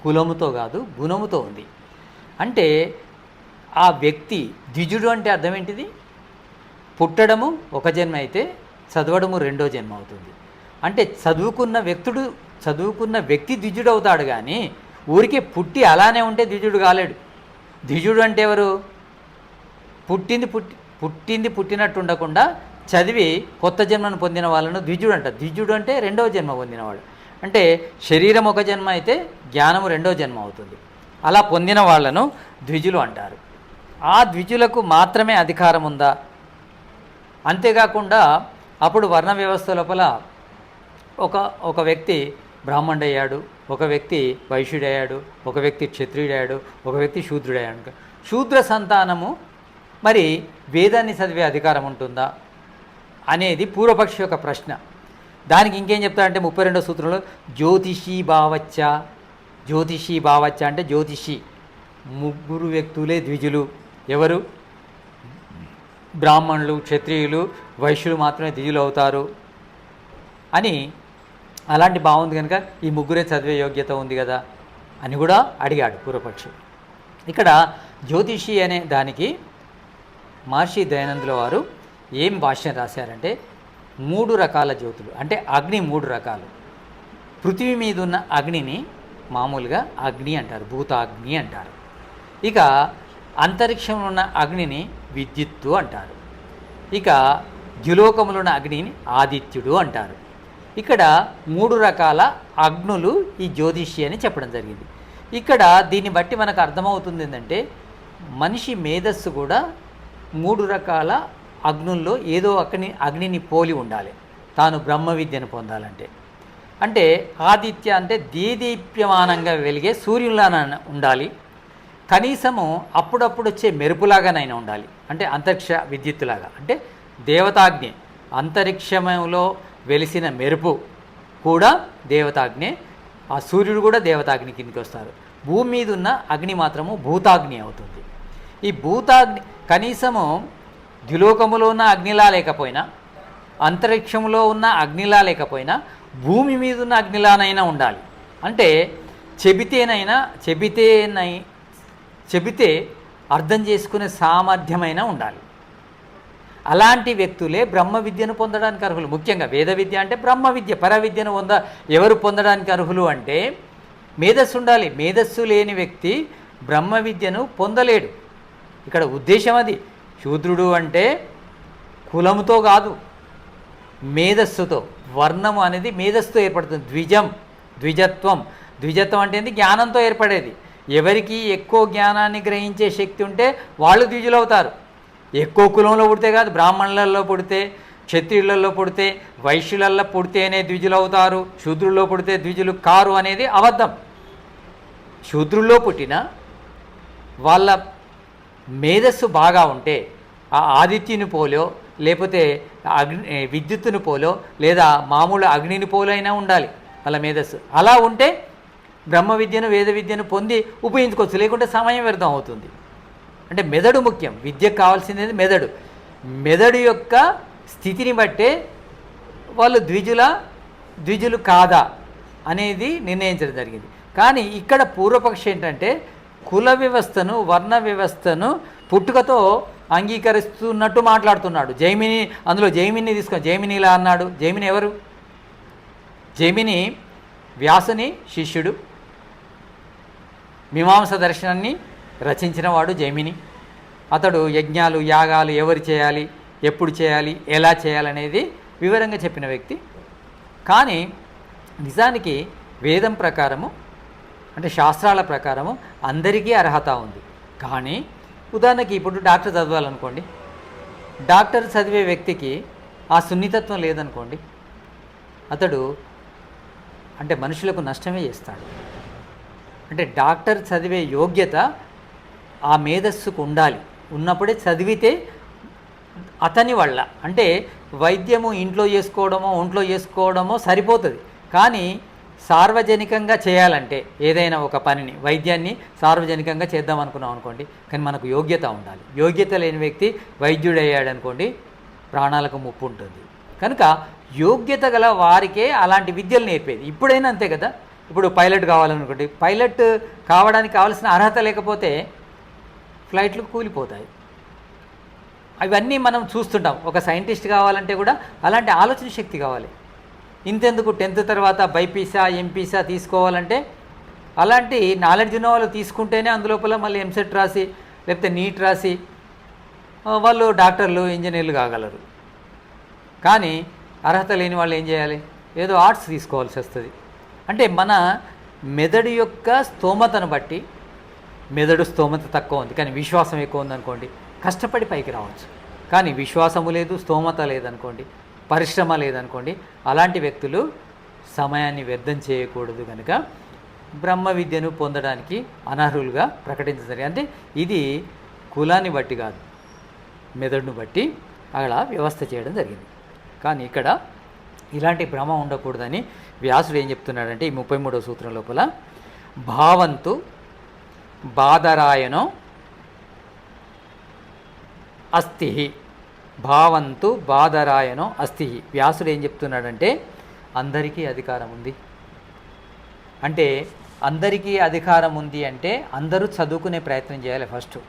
కులముతో కాదు, గుణముతో ఉంది. అంటే ఆ వ్యక్తి ద్విజుడు అంటే అర్థం ఏంటిది? పుట్టడము ఒక జన్మ అయితే చదవడము 2వ జన్మ అవుతుంది. అంటే చదువుకున్న వ్యక్తి ద్విజుడు అవుతాడు. కానీ ఊరికే పుట్టి అలానే ఉంటే ద్విజుడు కాలేడు. ద్విజుడు అంటే ఎవరు? పుట్టింది పుట్టినట్టు ఉండకుండా చదివి కొత్త జన్మను పొందిన వాళ్ళను ద్విజుడు అంటారు. ద్విజుడు అంటే 2వ జన్మ పొందినవాడు. అంటే శరీరం ఒక జన్మ అయితే జ్ఞానము 2వ జన్మ అవుతుంది. అలా పొందిన వాళ్ళను ద్విజులు అంటారు. ఆ ద్విజులకు మాత్రమే అధికారం ఉందా? అంతేకాకుండా అప్పుడు వర్ణ వ్యవస్థ లోపల ఒక వ్యక్తి బ్రాహ్మణుడయ్యాడు, ఒక వ్యక్తి వైశ్యుడయ్యాడు, ఒక వ్యక్తి క్షత్రియుడయ్యాడు, ఒక వ్యక్తి శూద్రుడయ్యాడు. శూద్ర సంతానము మరి వేదాన్ని చదివే అధికారం ఉంటుందా అనేది పూర్వపక్షి యొక్క ప్రశ్న. దానికి ఇంకేం చెప్తారంటే 32వ సూత్రంలో జ్యోతిషీ భావచ్చ. జ్యోతిషీ భావచ్చ అంటే జ్యోతిషి 3 వ్యక్తులే ద్విజులు. ఎవరు? బ్రాహ్మణులు, క్షత్రియులు, వైశ్యులు మాత్రమే ద్విజులు అవుతారు అని. అలాంటి బాగుంది కనుక ఈ 3 చదివే యోగ్యత ఉంది కదా అని కూడా అడిగాడు పూర్వపక్షి. ఇక్కడ జ్యోతిషి అనే దానికి మహర్షి దయానందుల వారు ఏం భాష్యం రాశారంటే 3 రకాల జ్యోతులు అంటే అగ్ని 3 రకాలు. పృథివీ మీద ఉన్న అగ్నిని మామూలుగా అగ్ని అంటారు, భూతాగ్ని అంటారు. ఇక అంతరిక్షంలో ఉన్న అగ్నిని విద్యుత్తు అంటారు. ఇక ద్యులోకములో ఉన్న అగ్నిని ఆదిత్యుడు అంటారు. ఇక్కడ 3 రకాల అగ్నులు ఈ జ్యోతిషి అని చెప్పడం జరిగింది. ఇక్కడ దీన్ని బట్టి మనకు అర్థమవుతుంది ఏంటంటే మనిషి మేధస్సు కూడా 3 రకాల అగ్నుల్లో ఏదో అగ్నిని పోలి ఉండాలి తాను బ్రహ్మ విద్యను పొందాలంటే. అంటే ఆదిత్య అంటే దీదీప్యమానంగా వెలిగే సూర్యులాగా ఉండాలి, కనీసము అప్పుడప్పుడు వచ్చే మెరుపులాగానైనా ఉండాలి, అంటే అంతరిక్ష విద్యుత్తులాగా, అంటే దేవతాగ్ని. అంతరిక్షంలో వెలిసిన మెరుపు కూడా దేవతాగ్నే, ఆ సూర్యుడు కూడా దేవతాగ్ని కిందకి వస్తారు. భూమి మీద ఉన్న అగ్ని మాత్రము భూతాగ్ని అవుతుంది. ఈ భూతాగ్ని కనీసము ద్యులోకములో ఉన్న అగ్నిలా లేకపోయినా, అంతరిక్షంలో ఉన్న అగ్నిలా లేకపోయినా, భూమి మీద ఉన్న అగ్నిలానైనా ఉండాలి. అంటే చెబితే అర్థం చేసుకునే సామర్థ్యమైనా ఉండాలి. అలాంటి వ్యక్తులే బ్రహ్మ విద్యను పొందడానికి అర్హులు. ముఖ్యంగా వేద విద్య అంటే బ్రహ్మ విద్య, పరవిద్యను ఎవరు పొందడానికి అర్హులు అంటే మేధస్సు ఉండాలి. మేధస్సు లేని వ్యక్తి బ్రహ్మ విద్యను పొందలేడు. ఇక్కడ ఉద్దేశం అది. శూద్రుడు అంటే కులముతో కాదు, మేధస్సుతో. వర్ణము అనేది మేధస్సుతో ఏర్పడుతుంది. ద్విజత్వం అంటే ఏంది? జ్ఞానంతో ఏర్పడేది. ఎవరికి ఎక్కువ జ్ఞానాన్ని గ్రహించే శక్తి ఉంటే వాళ్ళు ద్విజులవుతారు. ఎక్కువ కులంలో పుడితే కాదు, బ్రాహ్మణులలో పుడితే, క్షత్రియులలో పుడితే, వైశ్యులలో పుడితేనే ద్విజులవుతారు, శూద్రుల్లో పుడితే ద్విజులు కారు అనేది అబద్ధం. శూద్రుల్లో పుట్టిన వాళ్ళ మేధస్సు బాగా ఉంటే ఆ ఆదిత్యుని పోలో, లేకపోతే విద్యుత్తుని పోలో, లేదా మామూలు అగ్నిని పోలో అయినా ఉండాలి వాళ్ళ మేధస్సు. అలా ఉంటే బ్రహ్మ విద్యను, వేద విద్యను పొంది ఉపయోగించుకోవచ్చు. లేకుంటే సమయం వ్యర్థం అవుతుంది. అంటే మెదడు ముఖ్యం. విద్యకు కావాల్సింది మెదడు. మెదడు యొక్క స్థితిని బట్టే వాళ్ళు ద్విజులు కాదా అనేది నిర్ణయించడం జరిగింది. కానీ ఇక్కడ పూర్వపక్షి ఏంటంటే కుల వ్యవస్థను, వర్ణ వ్యవస్థను పుట్టుకతో అంగీకరిస్తున్నట్టు మాట్లాడుతున్నాడు. అందులో జైమిని తీసుకొని, జైమినిలా అన్నాడు. జైమిని ఎవరు? జైమిని వ్యాసుని శిష్యుడు. మీమాంస దర్శనాన్ని రచించిన వాడు జైమిని. అతడు యజ్ఞాలు, యాగాలు ఎవరు చేయాలి, ఎప్పుడు చేయాలి, ఎలా చేయాలనేది వివరంగా చెప్పిన వ్యక్తి. కానీ నిజానికి వేదం ప్రకారము, అంటే శాస్త్రాల ప్రకారము అందరికీ అర్హత ఉంది. కానీ ఉదాహరణకి ఇప్పుడు డాక్టర్ చదవాలనుకోండి, డాక్టర్ చదివే వ్యక్తికి ఆ సున్నితత్వం లేదనుకోండి, అతడు అంటే మనుషులకు నష్టమే చేస్తాడు. అంటే డాక్టర్ చదివే యోగ్యత ఆ మేధస్సుకు ఉండాలి. ఉన్నప్పుడే చదివితే అతని వల్ల, అంటే వైద్యము ఇంట్లో చేసుకోవడమో సరిపోతుంది. కానీ సార్వజనికంగా చేయాలంటే ఏదైనా ఒక పనిని, వైద్యాన్ని సార్వజనికంగా చేద్దాం అనుకున్నాం అనుకోండి, కానీ మనకు యోగ్యత ఉండాలి. యోగ్యత లేని వ్యక్తి వైద్యుడు అయ్యాడు అనుకోండి, ప్రాణాలకు ముప్పు ఉంటుంది. కనుక యోగ్యత గల వారికే అలాంటి విద్యలు నేర్పేది. ఇప్పుడైనా అంతే కదా. ఇప్పుడు పైలట్ కావాలనుకోండి, పైలట్ కావడానికి కావాల్సిన అర్హత లేకపోతే ఫ్లైట్లు కూలిపోతాయి. అవన్నీ మనం చూస్తుంటాం. ఒక సైంటిస్ట్ కావాలంటే కూడా అలాంటి ఆలోచన శక్తి కావాలి. ఇంతెందుకు 10th తర్వాత బైపీసా, ఎంపీసా తీసుకోవాలంటే అలాంటి నాలెడ్జ్ ఉన్న వాళ్ళు తీసుకుంటేనే అందులోపల మళ్ళీ ఎంసెట్ రాసి, లేకపోతే నీట్ రాసి వాళ్ళు డాక్టర్లు, ఇంజనీర్లు కాగలరు. కానీ అర్హత లేని వాళ్ళు ఏం చేయాలి? ఏదో ఆర్ట్స్ తీసుకోవాల్సి వస్తుంది. అంటే మన మెదడు యొక్క స్తోమతను బట్టి, మెదడు స్తోమత తక్కువ ఉంది కానీ విశ్వాసం ఎక్కువ ఉందనుకోండి, కష్టపడి పైకి రావచ్చు. కానీ విశ్వాసము లేదు, స్తోమత లేదనుకోండి, పరిశ్రమ లేదనుకోండి, అలాంటి వ్యక్తులు సమయాన్ని వ్యర్థం చేయకూడదు. కనుక బ్రహ్మ విద్యను పొందడానికి అనర్హులుగా ప్రకటించడం. అంటే ఇది కులాన్ని బట్టి కాదు, మెదడును బట్టి అలా వ్యవస్థ చేయడం జరిగింది. కానీ ఇక్కడ ఇలాంటి భ్రమ ఉండకూడదని వ్యాసుడు ఏం చెప్తున్నాడంటే ఈ 33వ సూత్రం లోపల, భావంతు బాదరాయణో అస్థి, భావంతు బాదరాయణో అస్థి. వ్యాసుడు ఏం చెప్తున్నాడంటే అందరికీ అధికారం ఉంది. అంటే అందరికీ అధికారం ఉంది అంటే అందరూ చదువుకునే ప్రయత్నం చేయాలి ఫస్ట్.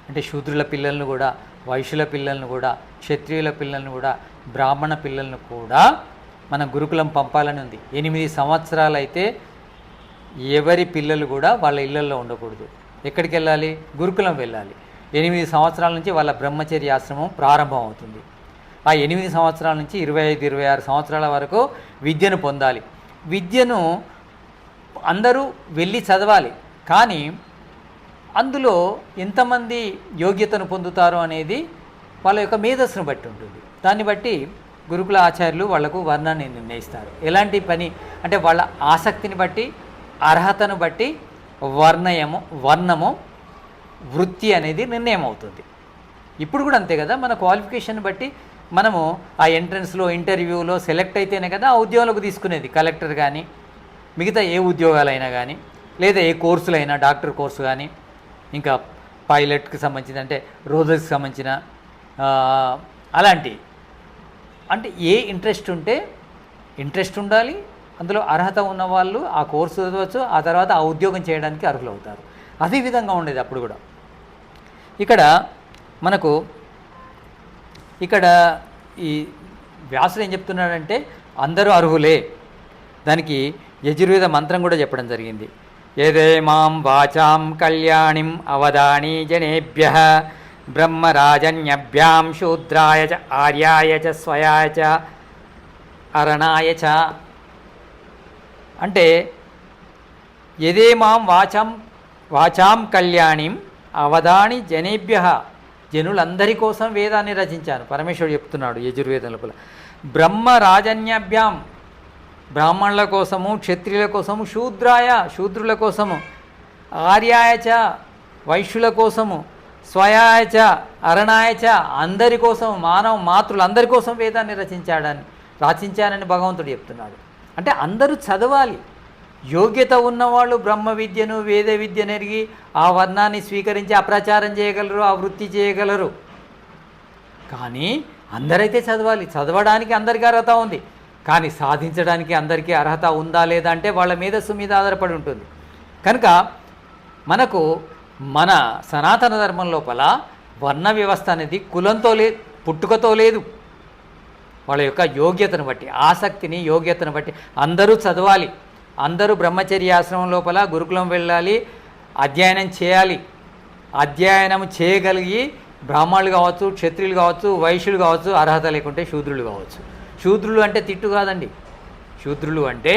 అంటే శూద్రుల పిల్లలను కూడా, వైశ్యుల పిల్లలను కూడా, క్షత్రియుల పిల్లలను కూడా, బ్రాహ్మణ పిల్లలను కూడా మన గురుకులం పంపాలని ఉంది. 8 సంవత్సరాలు అయితే ఎవరి పిల్లలు కూడా వాళ్ళ ఇళ్లల్లో ఉండకూడదు. ఎక్కడికి వెళ్ళాలి? గురుకులం వెళ్ళాలి. 8 సంవత్సరాల నుంచి వాళ్ళ బ్రహ్మచర్య ఆశ్రమం ప్రారంభం అవుతుంది. ఆ 8 సంవత్సరాల నుంచి 25-26 సంవత్సరాల వరకు విద్యను పొందాలి. విద్యను అందరూ వెళ్ళి చదవాలి. కానీ అందులో ఎంతమంది యోగ్యతను పొందుతారో అనేది వాళ్ళ యొక్క మేధస్సును బట్టి ఉంటుంది. దాన్ని బట్టి గురుకుల ఆచార్యులు వాళ్లకు వర్ణాన్ని నిర్ణయిస్తారు. ఎలాంటి పని అంటే వాళ్ళ ఆసక్తిని బట్టి, అర్హతను బట్టి వర్ణము, వృత్తి అనేది నిర్ణయం అవుతుంది. ఇప్పుడు కూడా అంతే కదా. మన క్వాలిఫికేషన్ బట్టి మనము ఆ ఎంట్రన్స్లో, ఇంటర్వ్యూలో సెలెక్ట్ అయితేనే కదా ఆ ఉద్యోగాలకు తీసుకునేది. కలెక్టర్ కానీ, మిగతా ఏ ఉద్యోగాలైనా కానీ, లేదా ఏ కోర్సులైనా, డాక్టర్ కోర్సు కానీ, ఇంకా పైలట్కి సంబంధించిన అంటే రోజర్స్కి సంబంధించిన అలాంటి అంటే ఏ ఇంట్రెస్ట్ ఉంటే ఇంట్రెస్ట్ ఉండాలి, అందులో అర్హత ఉన్న వాళ్ళు ఆ కోర్సు చదవచ్చు, ఆ తర్వాత ఆ ఉద్యోగం చేయడానికి అర్హులు అవుతారు. అదే విధంగా ఉండేది అప్పుడు కూడా. ఇక్కడ మనకు ఇక్కడ ఈ వ్యాసుడు ఏం చెప్తున్నాడంటే అందరూ అర్హులే. దానికి యజుర్వేద మంత్రం కూడా చెప్పడం జరిగింది. యదే మాం వాచాం కళ్యాణిం అవదాని జనేభ్య బ్రహ్మరాజన్యభ్యాం శూద్రాయ చ ఆర్యాయ చ స్వయాయ చ అరణాయ చ. అంటే యదే మాం వాచాం కళ్యాణిం అవదాని జనేభ్య, జనులందరి కోసం వేదాన్ని రచించాను పరమేశ్వరుడు చెప్తున్నాడు యజుర్వేదం లోపల. బ్రహ్మరాజన్యభ్యాం, బ్రాహ్మణుల కోసము, క్షత్రియుల కోసము, శూద్రుల కోసము, ఆర్యాయ చ వైశ్యుల కోసము, స్వయాయ చ అరణాయ చ అందరి కోసం, మానవ మాతృలందరి కోసం వేదాన్ని రచించానని భగవంతుడు చెప్తున్నాడు. అంటే అందరూ చదవాలి. యోగ్యత ఉన్నవాళ్ళు బ్రహ్మ విద్యను వేద విద్యను ఎరిగి ఆ వర్ణాన్ని స్వీకరించి అప్రచారం చేయగలరు, ఆ వృత్తి చేయగలరు. కానీ అందరైతే చదవాలి. చదవడానికి అందరికీ అర్హత ఉంది, కానీ సాధించడానికి అందరికీ అర్హత ఉందా లేదా అంటే వాళ్ళ మేధస్సు మీద ఆధారపడి ఉంటుంది. కనుక మనకు మన సనాతన ధర్మం లోపల వర్ణ వ్యవస్థ అనేది కులంతో పుట్టుకతో లేదు. వాళ్ళ యొక్క యోగ్యతను బట్టి, ఆసక్తిని, యోగ్యతను బట్టి అందరూ చదవాలి. అందరూ బ్రహ్మచర్య ఆశ్రమం లోపల గురుకులం వెళ్ళాలి, అధ్యయనం చేయాలి. అధ్యయనం చేయగలిగి బ్రాహ్మణులు కావచ్చు, క్షత్రియులు కావచ్చు, వైశ్యులు కావచ్చు, అర్హత లేకుంటే శూద్రులు కావచ్చు. శూద్రులు అంటే తిట్టు కాదండి. శూద్రులు అంటే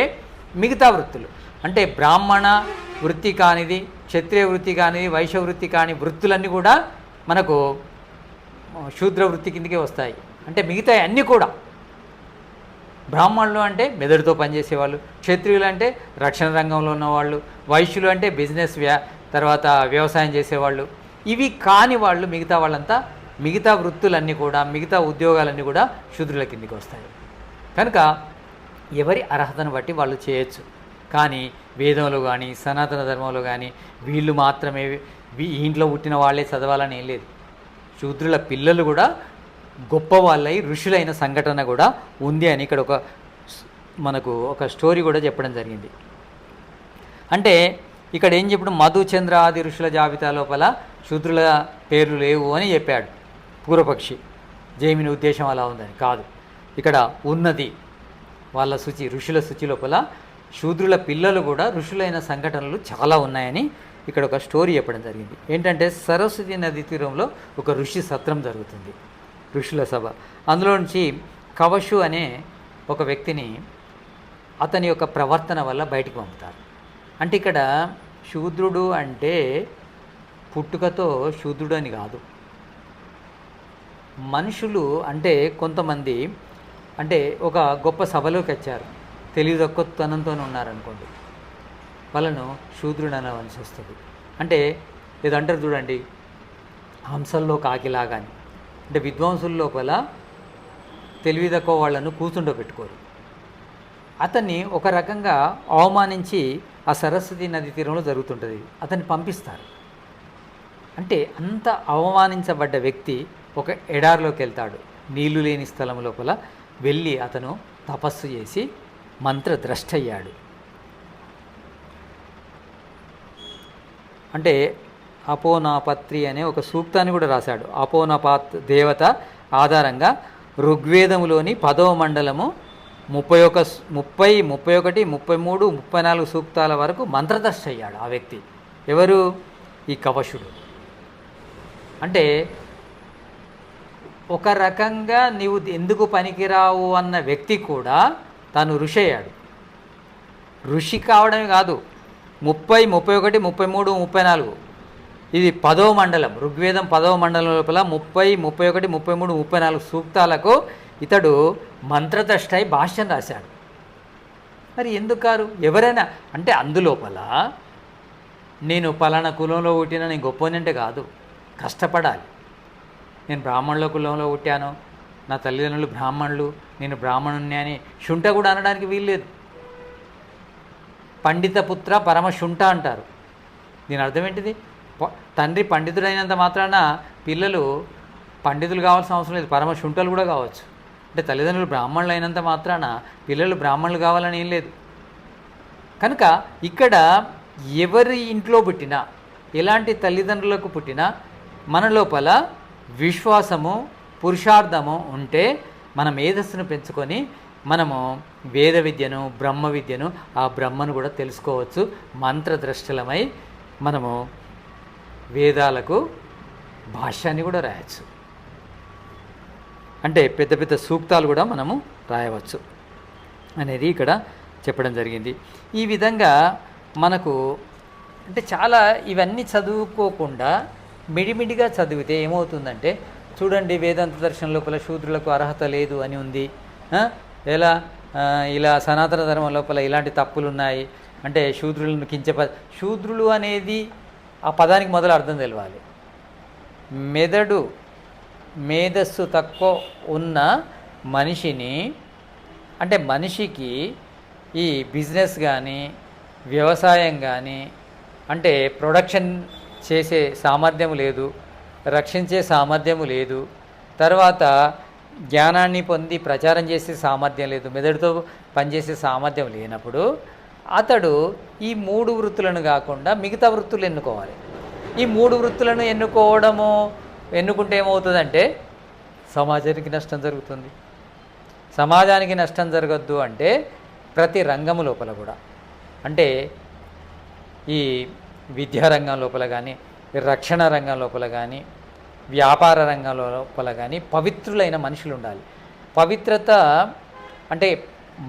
మిగతా వృత్తులు, అంటే బ్రాహ్మణ వృత్తి కానిది, క్షత్రియ వృత్తి కానిది, వైశ్య వృత్తి కాని వృత్తులన్నీ కూడా మనకు శూద్ర వృత్తి కిందకే వస్తాయి. అంటే మిగతా అన్నీ కూడా. బ్రాహ్మణులు అంటే మెదడుతో పనిచేసేవాళ్ళు, క్షత్రియులు అంటే రక్షణ రంగంలో ఉన్నవాళ్ళు, వైశ్యులు అంటే బిజినెస్ తర్వాత వ్యవసాయం చేసేవాళ్ళు. ఇవి కాని వాళ్ళు మిగతా వాళ్ళంతా, మిగతా వృత్తులన్నీ కూడా, మిగతా ఉద్యోగాలన్నీ కూడా శూద్రుల కిందికి వస్తాయి. కనుక ఎవరి అర్హతను బట్టి వాళ్ళు చేయొచ్చు. కానీ వేదంలో కానీ సనాతన ధర్మంలో కానీ వీళ్ళు మాత్రమే ఇంట్లో పుట్టిన వాళ్ళే చదవాలని ఏం లేదు. శూద్రుల పిల్లలు కూడా గొప్ప వాళ్ళై ఋషులైన సంఘటన కూడా ఉంది అని ఇక్కడ మనకు ఒక స్టోరీ కూడా చెప్పడం జరిగింది. అంటే ఇక్కడ ఏం చెప్పడం, మధుచంద్ర ఆది ఋషుల జాబితా లోపల శూద్రుల పేర్లు లేవు అని చెప్పాడు పూర్వపక్షి. జైమిని ఉద్దేశం అలా ఉందని కాదు, ఇక్కడ ఉన్నది వాళ్ళ శుచి, ఋషుల శుచి లోపల శూద్రుల పిల్లలు కూడా ఋషులైన సంఘటనలు చాలా ఉన్నాయని ఇక్కడ ఒక స్టోరీ చెప్పడం జరిగింది. ఏంటంటే సరస్వతి నది తీరంలో ఒక ఋషి సత్రం జరుగుతుంది, ఋషుల సభ. అందులో నుంచి కవశు అనే ఒక వ్యక్తిని అతని యొక్క ప్రవర్తన వల్ల బయటికి పంపుతారు. అంటే ఇక్కడ శూద్రుడు అంటే పుట్టుకతో శూద్రుడు అని కాదు. మనుషులు అంటే కొంతమంది అంటే ఒక గొప్ప సభలోకి వచ్చారు, తెలివి తక్కువతనంతో ఉన్నారనుకోండి, వాళ్ళను శూద్రుడు అనవలసి వస్తుంది. అంటే ఏదంటారు చూడండి, హంసల్లో కాకిలాగా అని. అంటే విద్వాంసుల లోపల తెలివి తక్కువ వాళ్ళను కూర్చుండబెట్టుకోరు. అతన్ని ఒక రకంగా అవమానించి ఆ సరస్వతి నది తీరంలో జరుగుతుంటుంది, అతన్ని పంపిస్తారు. అంటే అంత అవమానించబడ్డ వ్యక్తి ఒక ఎడారిలోకి వెళ్తాడు, నీళ్లు లేని స్థలం లోపల వెళ్ళి అతను తపస్సు చేసి మంత్రద్రష్ట అయ్యాడు. అంటే అపోనాపత్రి అనే ఒక సూక్తాన్ని కూడా రాశాడు. అపోనాపాత్ దేవత ఆధారంగా ఋగ్వేదములోని 10వ మండలము 30, 31, 33, 34 సూక్తాల వరకు మంత్రదర్శ అయ్యాడు ఆ వ్యక్తి. ఎవరు? ఈ కవశుడు. అంటే ఒక రకంగా నీవు ఎందుకు పనికిరావు అన్న వ్యక్తి కూడా తాను ఋషి అయ్యాడు. ఋషి కావడమే కాదు, 30, 31, 33, 34 ఇది 10వ మండలం, ఋగ్వేదం 10వ మండలం లోపల 30, 31, 33, 34 సూక్తాలకు ఇతడు మంత్రదృష్టై భాష్యం రాశాడు. మరి ఎందుకు కారు? ఎవరైనా అంటే అందులోపల నేను పలానా కులంలో పుట్టినా నేను గొప్పనంటే కాదు, కష్టపడాలి. నేను బ్రాహ్మణుల కులంలో పుట్టాను, నా తల్లిదండ్రులు బ్రాహ్మణులు, నేను బ్రాహ్మణుని అని శుంఠ కూడా అనడానికి వీల్లేదు. పండిత పుత్ర పరమ శుంఠ అంటారు. దీని అర్థం ఏంటిది? తండ్రి పండితుడైనంత మాత్రాన పిల్లలు పండితులు కావాల్సిన అవసరం లేదు, పరమ శుంఠలు కూడా కావచ్చు. అంటే తల్లిదండ్రులు బ్రాహ్మణులు అయినంత మాత్రాన పిల్లలు బ్రాహ్మణులు కావాలని ఏం లేదు. కనుక ఇక్కడ ఎవరి ఇంట్లో పుట్టినా, ఎలాంటి తల్లిదండ్రులకు పుట్టినా మన లోపల విశ్వాసము, పురుషార్థము ఉంటే మన మేధస్సును పెంచుకొని మనము వేద విద్యను, బ్రహ్మ విద్యను, ఆ బ్రహ్మను కూడా తెలుసుకోవచ్చు. మంత్రద్రష్టలమై మనము వేదాలకు భాష్యాన్ని కూడా రాయవచ్చు. అంటే పెద్ద పెద్ద సూక్తాలు కూడా మనము రాయవచ్చు అనేది ఇక్కడ చెప్పడం జరిగింది. ఈ విధంగా మనకు అంటే చాలా ఇవన్నీ చదువుకోకుండా మిడిమిడిగా చదివితే ఏమవుతుందంటే, చూడండి వేదాంత దర్శనం లోపల శూద్రులకు అర్హత లేదు అని ఉంది, ఎలా ఇలా సనాతన ధర్మం లోపల ఇలాంటి తప్పులు ఉన్నాయి అంటే శూద్రులను శూద్రులు అనేది ఆ పదానికి మొదలు అర్థం తెలవాలి. మేధస్సు తక్కువ ఉన్న మనిషిని, అంటే మనిషికి ఈ బిజినెస్ కానీ వ్యవసాయం కానీ అంటే ప్రొడక్షన్ చేసే సామర్థ్యం లేదు, రక్షించే సామర్థ్యం లేదు, తర్వాత జ్ఞానాన్ని పొంది ప్రచారం చేసే సామర్థ్యం లేదు, మెదడుతో పనిచేసే సామర్థ్యం లేనప్పుడు అతడు ఈ 3 వృత్తులను కాకుండా మిగతా వృత్తులు ఎన్నుకోవాలి. ఈ 3 వృత్తులను ఎన్నుకుంటే ఏమవుతుందంటే సమాజానికి నష్టం జరుగుతుంది. సమాజానికి నష్టం జరగద్దు అంటే ప్రతి రంగము లోపల కూడా, అంటే ఈ విద్యారంగం లోపల కానీ, రక్షణ రంగం లోపల కానీ, వ్యాపార రంగం లోపల కానీ పవిత్రులైన మనుషులు ఉండాలి. పవిత్రత అంటే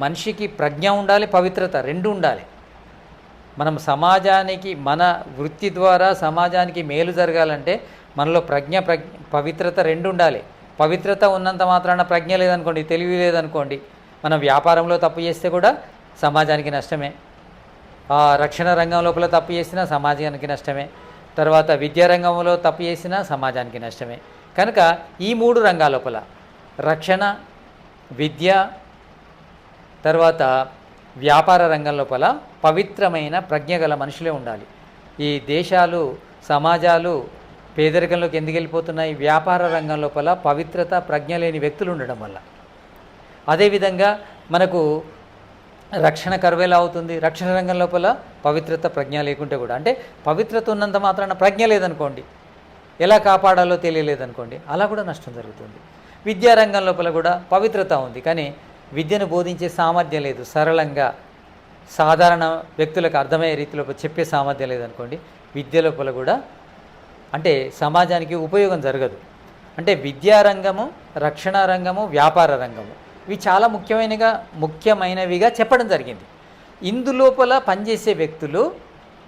మనిషికి ప్రజ్ఞ ఉండాలి, పవిత్రత రెండు ఉండాలి. మనం సమాజానికి మన వృత్తి ద్వారా సమాజానికి మేలు జరగాలంటే మనలో పవిత్రత రెండు ఉండాలి. పవిత్రత ఉన్నంత మాత్రాన ప్రజ్ఞ లేదనుకోండి, తెలివి లేదనుకోండి, మనం వ్యాపారంలో తప్పు చేస్తే కూడా సమాజానికి నష్టమే. రక్షణ రంగం లోపల తప్పు చేసినా సమాజానికి నష్టమే. తర్వాత విద్యారంగంలో తప్పు చేసినా సమాజానికి నష్టమే. కనుక ఈ 3 రంగాల లోపల రక్షణ, విద్య, తర్వాత వ్యాపార రంగం లోపల పవిత్రమైన ప్రజ్ఞ గల మనుషులే ఉండాలి. ఈ దేశాలు, సమాజాలు పేదరికంలోకి ఎందుకు వెళ్ళిపోతున్నాయి? వ్యాపార రంగం లోపల పవిత్రత, ప్రజ్ఞ లేని వ్యక్తులు ఉండడం వల్ల. అదేవిధంగా మనకు రక్షణ కరువేలా అవుతుంది? రక్షణ రంగం లోపల పవిత్రత, ప్రజ్ఞ లేకుంటే కూడా, అంటే పవిత్రత ఉన్నంత మాత్రాన ప్రజ్ఞ లేదనుకోండి, ఎలా కాపాడాలో తెలియలేదనుకోండి, అలా కూడా నష్టం జరుగుతుంది. విద్యారంగం లోపల కూడా పవిత్రత ఉంది, కానీ విద్యను బోధించే సామర్థ్యం లేదు, సరళంగా సాధారణ వ్యక్తులకు అర్థమయ్యే రీతిలో చెప్పే సామర్థ్యం లేదనుకోండి, విద్య లోపల కూడా అంటే సమాజానికి ఉపయోగం జరగదు. అంటే విద్యారంగము, రక్షణ రంగము, వ్యాపార రంగము ఇవి చాలా ముఖ్యమైనవిగా చెప్పడం జరిగింది. ఇందులోపల పనిచేసే వ్యక్తులు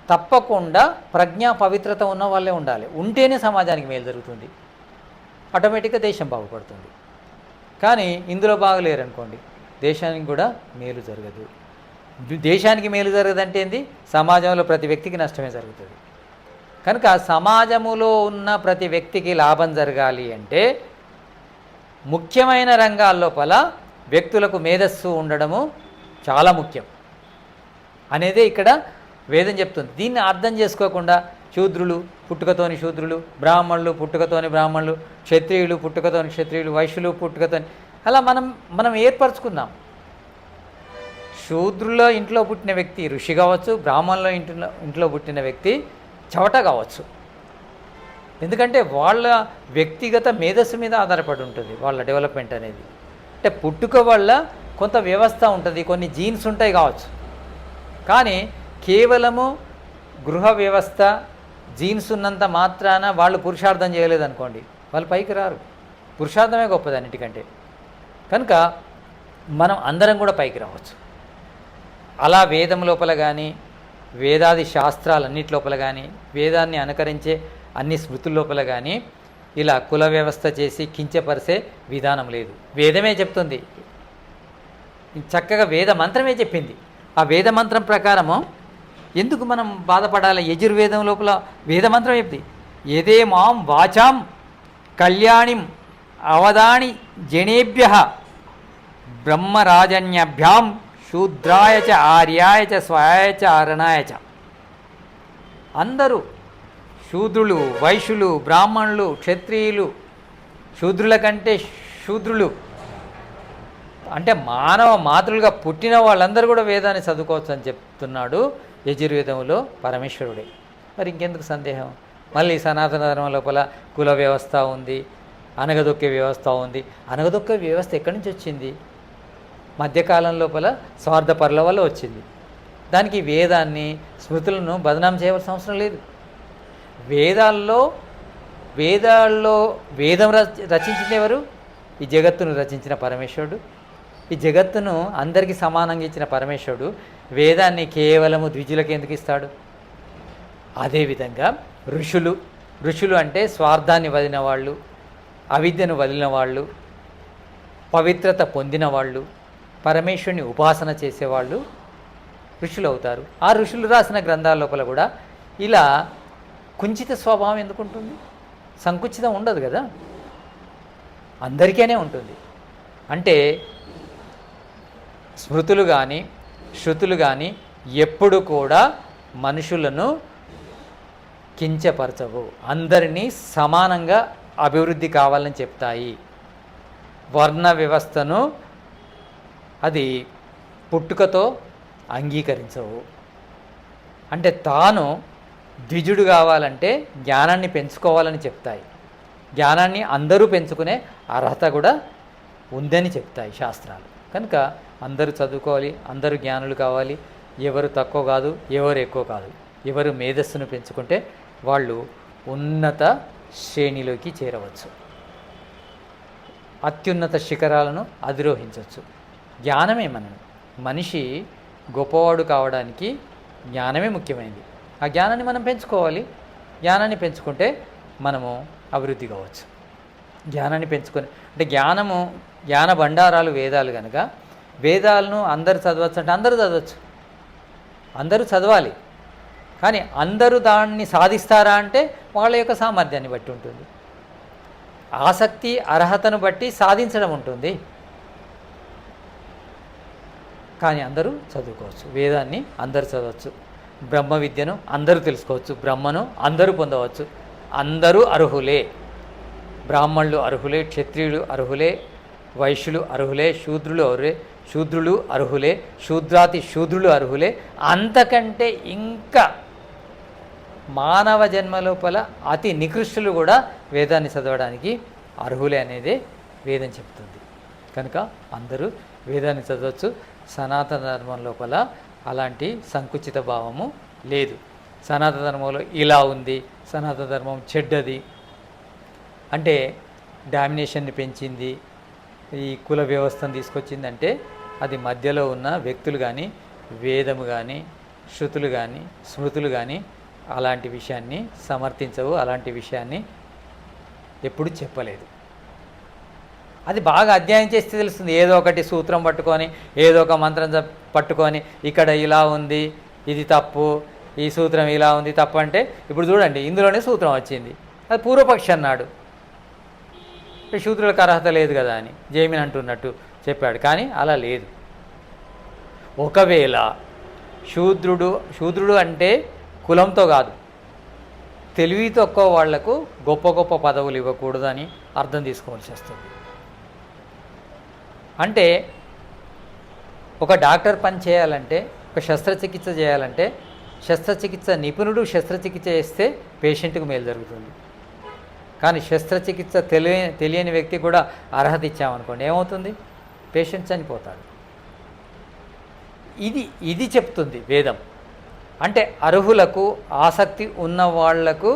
తప్పకుండా ప్రజ్ఞా పవిత్రత ఉన్న వాళ్ళే ఉండాలి. ఉంటేనే సమాజానికి మేలు జరుగుతుంది, ఆటోమేటిక్గా దేశం బాగుపడుతుంది. కానీ ఇందులో బాగలేరనుకోండి, దేశానికి కూడా మేలు జరగదు. దేశానికి మేలు జరగదంటే ఏంది? సమాజంలో ప్రతి వ్యక్తికి నష్టమే జరుగుతుంది. కనుక సమాజములో ఉన్న ప్రతి వ్యక్తికి లాభం జరగాలి అంటే ముఖ్యమైన రంగాల లోపల వ్యక్తులకు మేధస్సు ఉండడము చాలా ముఖ్యం అనేదే ఇక్కడ వేదం చెప్తుంది. దీన్ని అర్థం చేసుకోకుండా శూద్రులు పుట్టుకతోని శూద్రులు, బ్రాహ్మణులు పుట్టుకతోని బ్రాహ్మణులు, క్షత్రియులు పుట్టుకతోని క్షత్రియులు, వైశ్యులు పుట్టుకతోని, అలా మనం ఏర్పరచుకుందాం. శూద్రుల ఇంట్లో పుట్టిన వ్యక్తి ఋషి కావచ్చు, బ్రాహ్మణుల ఇంట్లో పుట్టిన వ్యక్తి చవట కావచ్చు. ఎందుకంటే వాళ్ళ వ్యక్తిగత మేధస్సు మీద ఆధారపడి ఉంటుంది వాళ్ళ డెవలప్మెంట్ అనేది. అంటే పుట్టుక వల్ల కొంత వ్యవస్థ ఉంటుంది, కొన్ని జీన్స్ ఉంటాయి కావచ్చు, కానీ కేవలము గృహ వ్యవస్థ, జీన్స్ ఉన్నంత మాత్రాన వాళ్ళు పురుషార్థం చేయలేదనుకోండి, వాళ్ళు పైకి రారు. పురుషార్థమే గొప్పది అన్నిటికంటే. కనుక మనం అందరం కూడా పైకి రావచ్చు. అలా వేదం లోపల కానీ, వేదాది శాస్త్రాలన్నిటి లోపల కానీ, వేదాన్ని అనుకరించే అన్ని స్మృతుల లోపల కానీ ఇలా కుల వ్యవస్థ చేసి కించపరిసే విధానం లేదు. వేదమే చెప్తుంది, చక్కగా వేద మంత్రమే చెప్పింది. ఆ వేద మంత్రం ప్రకారము ఎందుకు మనం బాధపడాలి? యజుర్వేదం లోపల వేదమంత్రం చెప్తుంది, ఏదే మాం వాచాం కళ్యాణిం అవదాని జనేభ్య బ్రహ్మరాజన్యభ్యాం శూద్రాయ చ ఆర్యాయ చ స్వాయ చ అరణాయ చ. అందరూ శూద్రులు, వైశ్యులు, బ్రాహ్మణులు, క్షత్రియులు, శూద్రుల కంటే శూద్రులు, అంటే మానవ మాతృలుగా పుట్టిన వాళ్ళందరూ కూడా వేదాన్ని చదువుకోవచ్చు అని చెప్తున్నాడు యజుర్వేదంలో పరమేశ్వరుడే. మరి ఇంకెందుకు సందేహం? మళ్ళీ సనాతన ధర్మం లోపల కుల వ్యవస్థ ఉంది, అనగదొక్కే వ్యవస్థ ఉంది. అనగదొక్కే వ్యవస్థ ఎక్కడి నుంచి వచ్చింది? మధ్యకాలం లోపల స్వార్థపరుల వల్ల వచ్చింది. దానికి వేదాన్ని, స్మృతులను బదనాం చేయవలసిన అవసరం లేదు. వేదాల్లో వేదం రచించింది ఎవరు? ఈ జగత్తును రచించిన పరమేశ్వరుడు. ఈ జగత్తును అందరికీ సమానంగా ఇచ్చిన పరమేశ్వరుడు వేదాన్ని కేవలము ద్విజులకు ఎందుకు ఇస్తాడు? అదేవిధంగా ఋషులు అంటే స్వార్థాన్ని వదిలిన వాళ్ళు, అవిద్యను వదిలిన వాళ్ళు, పవిత్రత పొందిన వాళ్ళు, పరమేశ్వరుని ఉపాసన చేసేవాళ్ళు ఋషులు అవుతారు. ఆ ఋషులు రాసిన గ్రంథాల లోపల కూడా ఇలా కుంచిత స్వభావం ఎందుకుంటుంది? సంకుచితం ఉండదు కదా, అందరికీనే ఉంటుంది. అంటే స్మృతులు కానీ శృతులు కానీ ఎప్పుడు కూడా మనుషులను కించపరచవు, అందరినీ సమానంగా అభివృద్ధి కావాలని చెప్తాయి. వర్ణ వ్యవస్థను అది పుట్టుకతో అంగీకరించవు. అంటే తాను ద్విజుడు కావాలంటే జ్ఞానాన్ని పెంచుకోవాలని చెప్తాయి. జ్ఞానాన్ని అందరూ పెంచుకునే అర్హత కూడా ఉందని చెప్తాయి శాస్త్రాలు. కనుక అందరూ చదువుకోవాలి, అందరూ జ్ఞానులు కావాలి. ఎవరు తక్కువ కాదు, ఎవరు ఎక్కువ కాదు. ఎవరు మేధస్సును పెంచుకుంటే వాళ్ళు ఉన్నత శ్రేణిలోకి చేరవచ్చు, అత్యున్నత శిఖరాలను అధిరోహించవచ్చు. జ్ఞానమే మనిషి గొప్పవాడు కావడానికి జ్ఞానమే ముఖ్యమైనది. ఆ జ్ఞానాన్ని మనం పెంచుకోవాలి. జ్ఞానాన్ని పెంచుకుంటే మనము అభివృద్ధి కావచ్చు. జ్ఞానాన్ని పెంచుకొని అంటే జ్ఞాన భండారాలు వేదాలు కనుక వేదాలను అందరూ చదవచ్చు అంటే అందరూ చదవచ్చు, అందరూ చదవాలి. కానీ అందరూ దాన్ని సాధిస్తారా అంటే వాళ్ళ యొక్క సామర్థ్యాన్ని బట్టి ఉంటుంది, ఆసక్తి అర్హతను బట్టి సాధించడం ఉంటుంది. కానీ అందరూ చదువుకోవచ్చు, వేదాన్ని అందరూ చదవచ్చు, బ్రహ్మ విద్యను అందరూ తెలుసుకోవచ్చు, బ్రహ్మను అందరూ పొందవచ్చు. అందరూ అర్హులే. బ్రాహ్మణులు అర్హులే, క్షత్రియులు అర్హులే, వైశ్యులు అర్హులే, శూద్రులు అర్హులే, శూద్రాతి శూద్రులు అర్హులే. అంతకంటే ఇంకా మానవ జన్మ లోపల అతి నికృష్టులు కూడా వేదాన్ని చదవడానికి అర్హులే అనేదే వేదం చెప్తుంది. కనుక అందరూ వేదాన్ని చదవచ్చు. సనాతన ధర్మం లోపల అలాంటి సంకుచిత భావము లేదు. సనాతన ధర్మంలో ఇలా ఉంది, సనాతన ధర్మం చెడ్డది అంటే డామినేషన్ని పెంచింది, ఈ కుల వ్యవస్థను తీసుకొచ్చిందంటే అది మధ్యలో ఉన్న వ్యక్తులు కానీ, వేదము కానీ, శృతులు కానీ, స్మృతులు కానీ అలాంటి విషయాన్ని సమర్థించవు, అలాంటి విషయాన్ని ఎప్పుడు చెప్పలేదు. అది బాగా అధ్యయనం చేస్తే తెలుస్తుంది. ఏదో ఒకటి సూత్రం పట్టుకొని, ఏదో ఒక మంత్రం పట్టుకొని ఇక్కడ ఇలా ఉంది, ఇది తప్పు, ఈ సూత్రం ఇలా ఉంది తప్పు అంటే ఇప్పుడు చూడండి ఇందులోనే సూత్రం వచ్చింది. అది పూర్వపక్షి అన్నాడు, శూద్రులకు అర్హత లేదు కదా అని జైమిన్ అంటున్నట్టు చెప్పాడు. కానీ అలా లేదు. ఒకవేళ శూద్రుడు అంటే కులంతో కాదు, తెలివి తక్కువ వాళ్లకు గొప్ప గొప్ప పదవులు ఇవ్వకూడదని అర్థం తీసుకోవాల్సి వస్తుంది. అంటే ఒక డాక్టర్ పని చేయాలంటే, ఒక శస్త్రచికిత్స చేయాలంటే శస్త్రచికిత్స నిపుణుడు శస్త్రచికిత్స చేస్తే పేషెంట్కి మేలు జరుగుతుంది. కానీ శస్త్రచికిత్స తెలియని వ్యక్తి కూడా అర్హత ఇచ్చామనుకోండి ఏమవుతుంది? పేషెంట్ చనిపోతాడు. ఇది చెప్తుంది వేదం. అంటే అర్హులకు, ఆసక్తి ఉన్న వాళ్లకు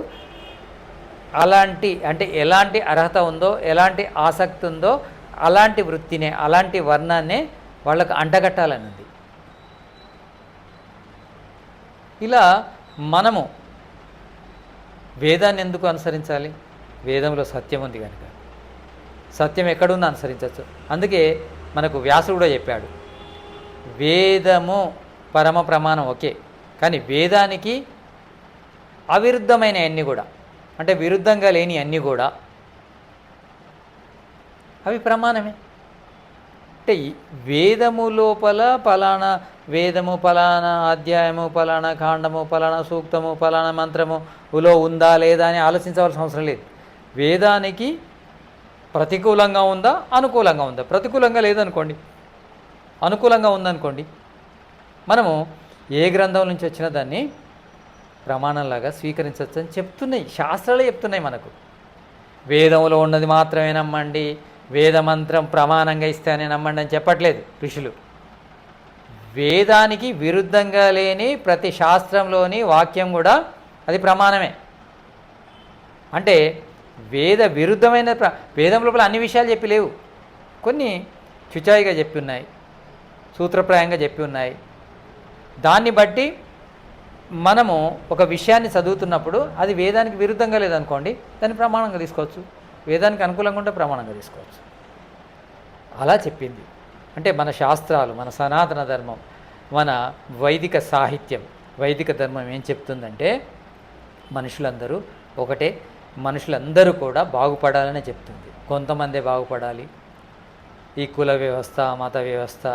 అలాంటి అంటే ఎలాంటి అర్హత ఉందో, ఎలాంటి ఆసక్తి ఉందో అలాంటి వృత్తినే, అలాంటి వర్ణాన్నే వాళ్ళకు అంటగట్టాలని ఉంది. ఇలా మనము వేదాన్ని ఎందుకు అనుసరించాలి? వేదంలో సత్యం ఉంది కనుక. సత్యం ఎక్కడుందో అనుసరించవచ్చు. అందుకే మనకు వ్యాసుడు కూడా చెప్పాడు, వేదము పరమ ప్రమాణం ఓకే, కానీ వేదానికి అవిరుద్ధమైన అన్నీ కూడా, అంటే విరుద్ధంగా లేని అన్నీ కూడా అవి ప్రమాణమే. అంటే వేదము లోపల పలానా వేదము పలానా అధ్యాయము పలానా కాండము పలానా సూక్తము పలానా మంత్రములో ఉందా లేదా అని ఆలోచించవలసిన అవసరం లేదు. వేదానికి ప్రతికూలంగా ఉందా అనుకూలంగా ఉందా? ప్రతికూలంగా లేదనుకోండి, అనుకూలంగా ఉందనుకోండి, మనము ఏ గ్రంథం నుంచి వచ్చినా దాన్ని ప్రమాణంలాగా స్వీకరించవచ్చు అని చెప్తున్నాయి, శాస్త్రాలే చెప్తున్నాయి మనకు. వేదంలో ఉన్నది మాత్రమే నమ్మండి, వేదమంత్రం ప్రమాణంగా ఇస్తేనే నమ్మండి అని చెప్పట్లేదు ఋషులు. వేదానికి విరుద్ధంగా లేని ప్రతి శాస్త్రంలోని వాక్యం కూడా అది ప్రమాణమే. అంటే వేద విరుద్ధమైన వేదం లోపల అన్ని విషయాలు చెప్పి లేవు, కొన్ని చుచాయిగా చెప్పి ఉన్నాయి, సూత్రప్రాయంగా చెప్పి ఉన్నాయి. దాన్ని బట్టి మనము ఒక విషయాన్ని చదువుతున్నప్పుడు అది వేదానికి విరుద్ధంగా లేదనుకోండి, దాన్ని ప్రమాణంగా తీసుకోవచ్చు, వేదానికి అనుకూలంగా ఉంటే ప్రమాణంగా తీసుకోవచ్చు. అలా చెప్పింది. అంటే మన శాస్త్రాలు, మన సనాతన ధర్మం, మన వైదిక సాహిత్యం, వైదిక ధర్మం ఏం చెప్తుందంటే మనుషులందరూ ఒకటే, మనుషులందరూ కూడా బాగుపడాలని చెప్తుంది. కొంతమందే బాగుపడాలి. ఈ కుల వ్యవస్థ, మత వ్యవస్థ,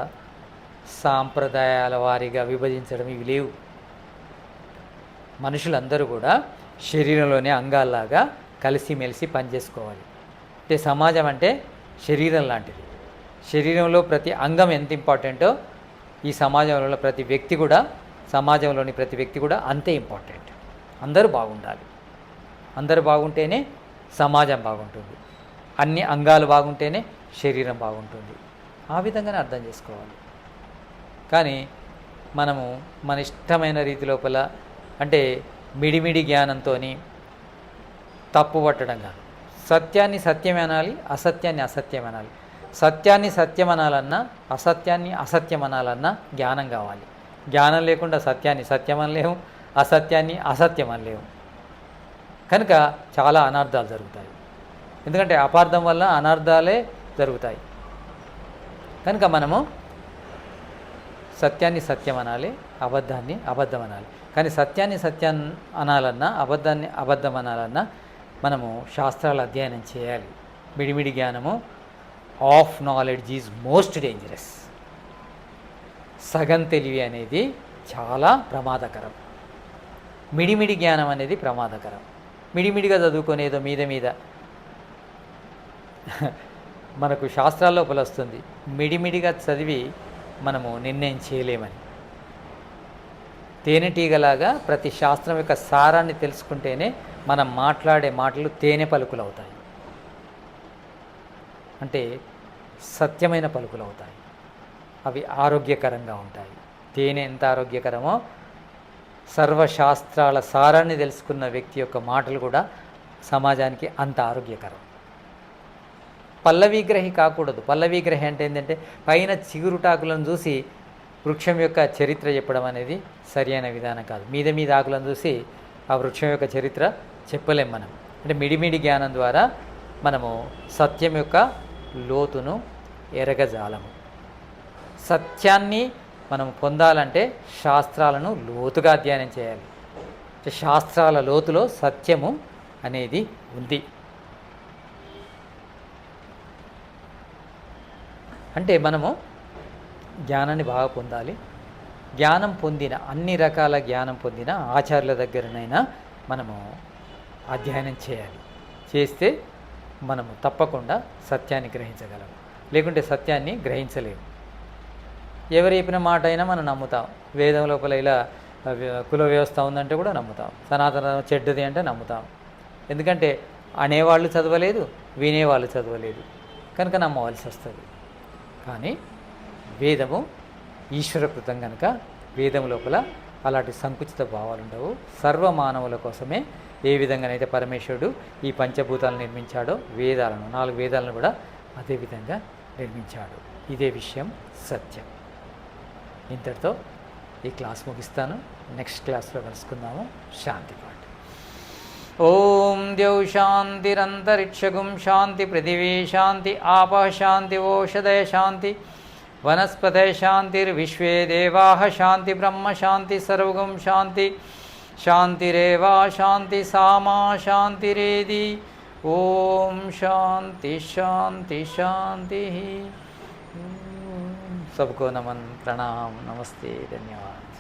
సాంప్రదాయాల వారీగా విభజించడం ఇవి లేవు. మనుషులందరూ కూడా శరీరంలోని అంగాల్లాగా కలిసిమెలిసి పనిచేసుకోవాలి. అంటే సమాజం అంటే శరీరం లాంటిది. శరీరంలో ప్రతి అంగం ఎంత ఇంపార్టెంటో ఈ సమాజంలో ప్రతి వ్యక్తి కూడా, సమాజంలోని ప్రతి వ్యక్తి కూడా అంతే ఇంపార్టెంట్. అందరూ బాగుండాలి. అందరూ బాగుంటేనే సమాజం బాగుంటుంది. అన్ని అంగాలు బాగుంటేనే శరీరం బాగుంటుంది. ఆ విధంగానే అర్థం చేసుకోవాలి. కానీ మనము మన ఇష్టమైన రీతి లోపల, అంటే మిడిమిడి జ్ఞానంతో తప్పు పట్టడం కాదు. సత్యాన్ని సత్యం అనాలి, అసత్యాన్ని అసత్యం అనాలి. సత్యాన్ని సత్యం అనాలన్నా, అసత్యాన్ని అసత్యం అనాలన్నా జ్ఞానం కావాలి. జ్ఞానం లేకుండా సత్యాన్ని సత్యం అనలేము, అసత్యాన్ని అసత్యం అనలేము. కనుక చాలా అనర్థాలు జరుగుతాయి. ఎందుకంటే అపార్థం వల్ల అనర్థాలే జరుగుతాయి. కనుక మనము సత్యాన్ని సత్యం అనాలి, అబద్ధాన్ని అబద్ధం అనాలి. కానీ సత్యాన్ని సత్యం అనాలన్నా, అబద్ధాన్ని అబద్ధం అనాలన్నా మనము శాస్త్రాలు అధ్యయనం చేయాలి. మిడిమిడి జ్ఞానము of knowledge is most dangerous. సగం తెలివి అనేది చాలా ప్రమాదకరం. మిడిమిడి జ్ఞానం అనేది ప్రమాదకరం. మిడిమిడిగా చదువుకునేదో మీద మీద మనకు శాస్త్రాల లోపల వస్తుంది, మిడిమిడిగా చదివి మనము నిర్ణయం చేయలేమని. తేనెటీగలాగా ప్రతి శాస్త్రం యొక్క సారాన్ని తెలుసుకుంటేనే మనం మాట్లాడే మాటలు తేనె పలుకులు అవుతాయి, అంటే సత్యమైన పలుకులు అవుతాయి. అవి ఆరోగ్యకరంగా ఉంటాయి. తేనె ఎంత ఆరోగ్యకరమో సర్వశాస్త్రాల సారాన్ని తెలుసుకున్న వ్యక్తి యొక్క మాటలు కూడా సమాజానికి అంత ఆరోగ్యకరం. పల్లవిగ్రహి కాకూడదు. పల్లవిగ్రహి అంటే ఏంటంటే పైన చిగురుటాకులను చూసి వృక్షం యొక్క చరిత్ర చెప్పడం అనేది సరైన విధానం కాదు. మీద మీద ఆకులను చూసి ఆ వృక్షం యొక్క చరిత్ర చెప్పలేం మనం. అంటే మిడిమిడి జ్ఞానం ద్వారా మనము సత్యం యొక్క లోతును ఎరగజాలము. సత్యాన్ని మనం పొందాలంటే శాస్త్రాలను లోతుగా అధ్యయనం చేయాలి. శాస్త్రాల లోతులో సత్యము అనేది ఉంది. అంటే మనము జ్ఞానాన్ని బాగా పొందాలి. జ్ఞానం పొందిన, అన్ని రకాల జ్ఞానం పొందిన ఆచార్యుల దగ్గరనైనా మనము అధ్యయనం చేయాలి. చేస్తే మనము తప్పకుండా సత్యాన్ని గ్రహించగలము. లేకుంటే సత్యాన్ని గ్రహించలేము. ఎవరు చెప్పిన మాట అయినా మనం నమ్ముతాం. వేదం లోపల ఇలా కుల వ్యవస్థ ఉందంటే కూడా నమ్ముతాం. సనాతన చెడ్డది అంటే నమ్ముతాం. ఎందుకంటే అనేవాళ్ళు చదవలేదు, వినేవాళ్ళు చదవలేదు, కనుక నమ్మవలసి వస్తుంది. కానీ వేదము ఈశ్వరకృతం కనుక వేదం లోపల అలాంటి సంకుచిత భావాలు ఉండవు. సర్వమానవుల కోసమే ఏ విధంగానైతే పరమేశ్వరుడు ఈ పంచభూతాలను నిర్మించాడో వేదాలను, 4 వేదాలను కూడా అదేవిధంగా నిర్మించాడు. ఇదే విషయం సత్యం. ఇంతటితో ఈ క్లాస్ ముగిస్తాను. నెక్స్ట్ క్లాస్లో కలుసుకుందాము. శాంతి పాఠ. ఓం ద్యౌ శాంతిరంతరిక్షగుం శాంతి పృథివీ శాంతి ఆపః శాంతి ఓషధయ శాంతి వనస్పతయ శాంతిర్విశ్వే దేవాః శాంతి బ్రహ్మ శాంతి సర్వగం శాంతి శాంతిరేవా శాంతి సామా శాంతిరేది. ఓం శాంతి శాంతి శాంతి. सबको नमन प्रणाम नमस्ते धन्यवाद।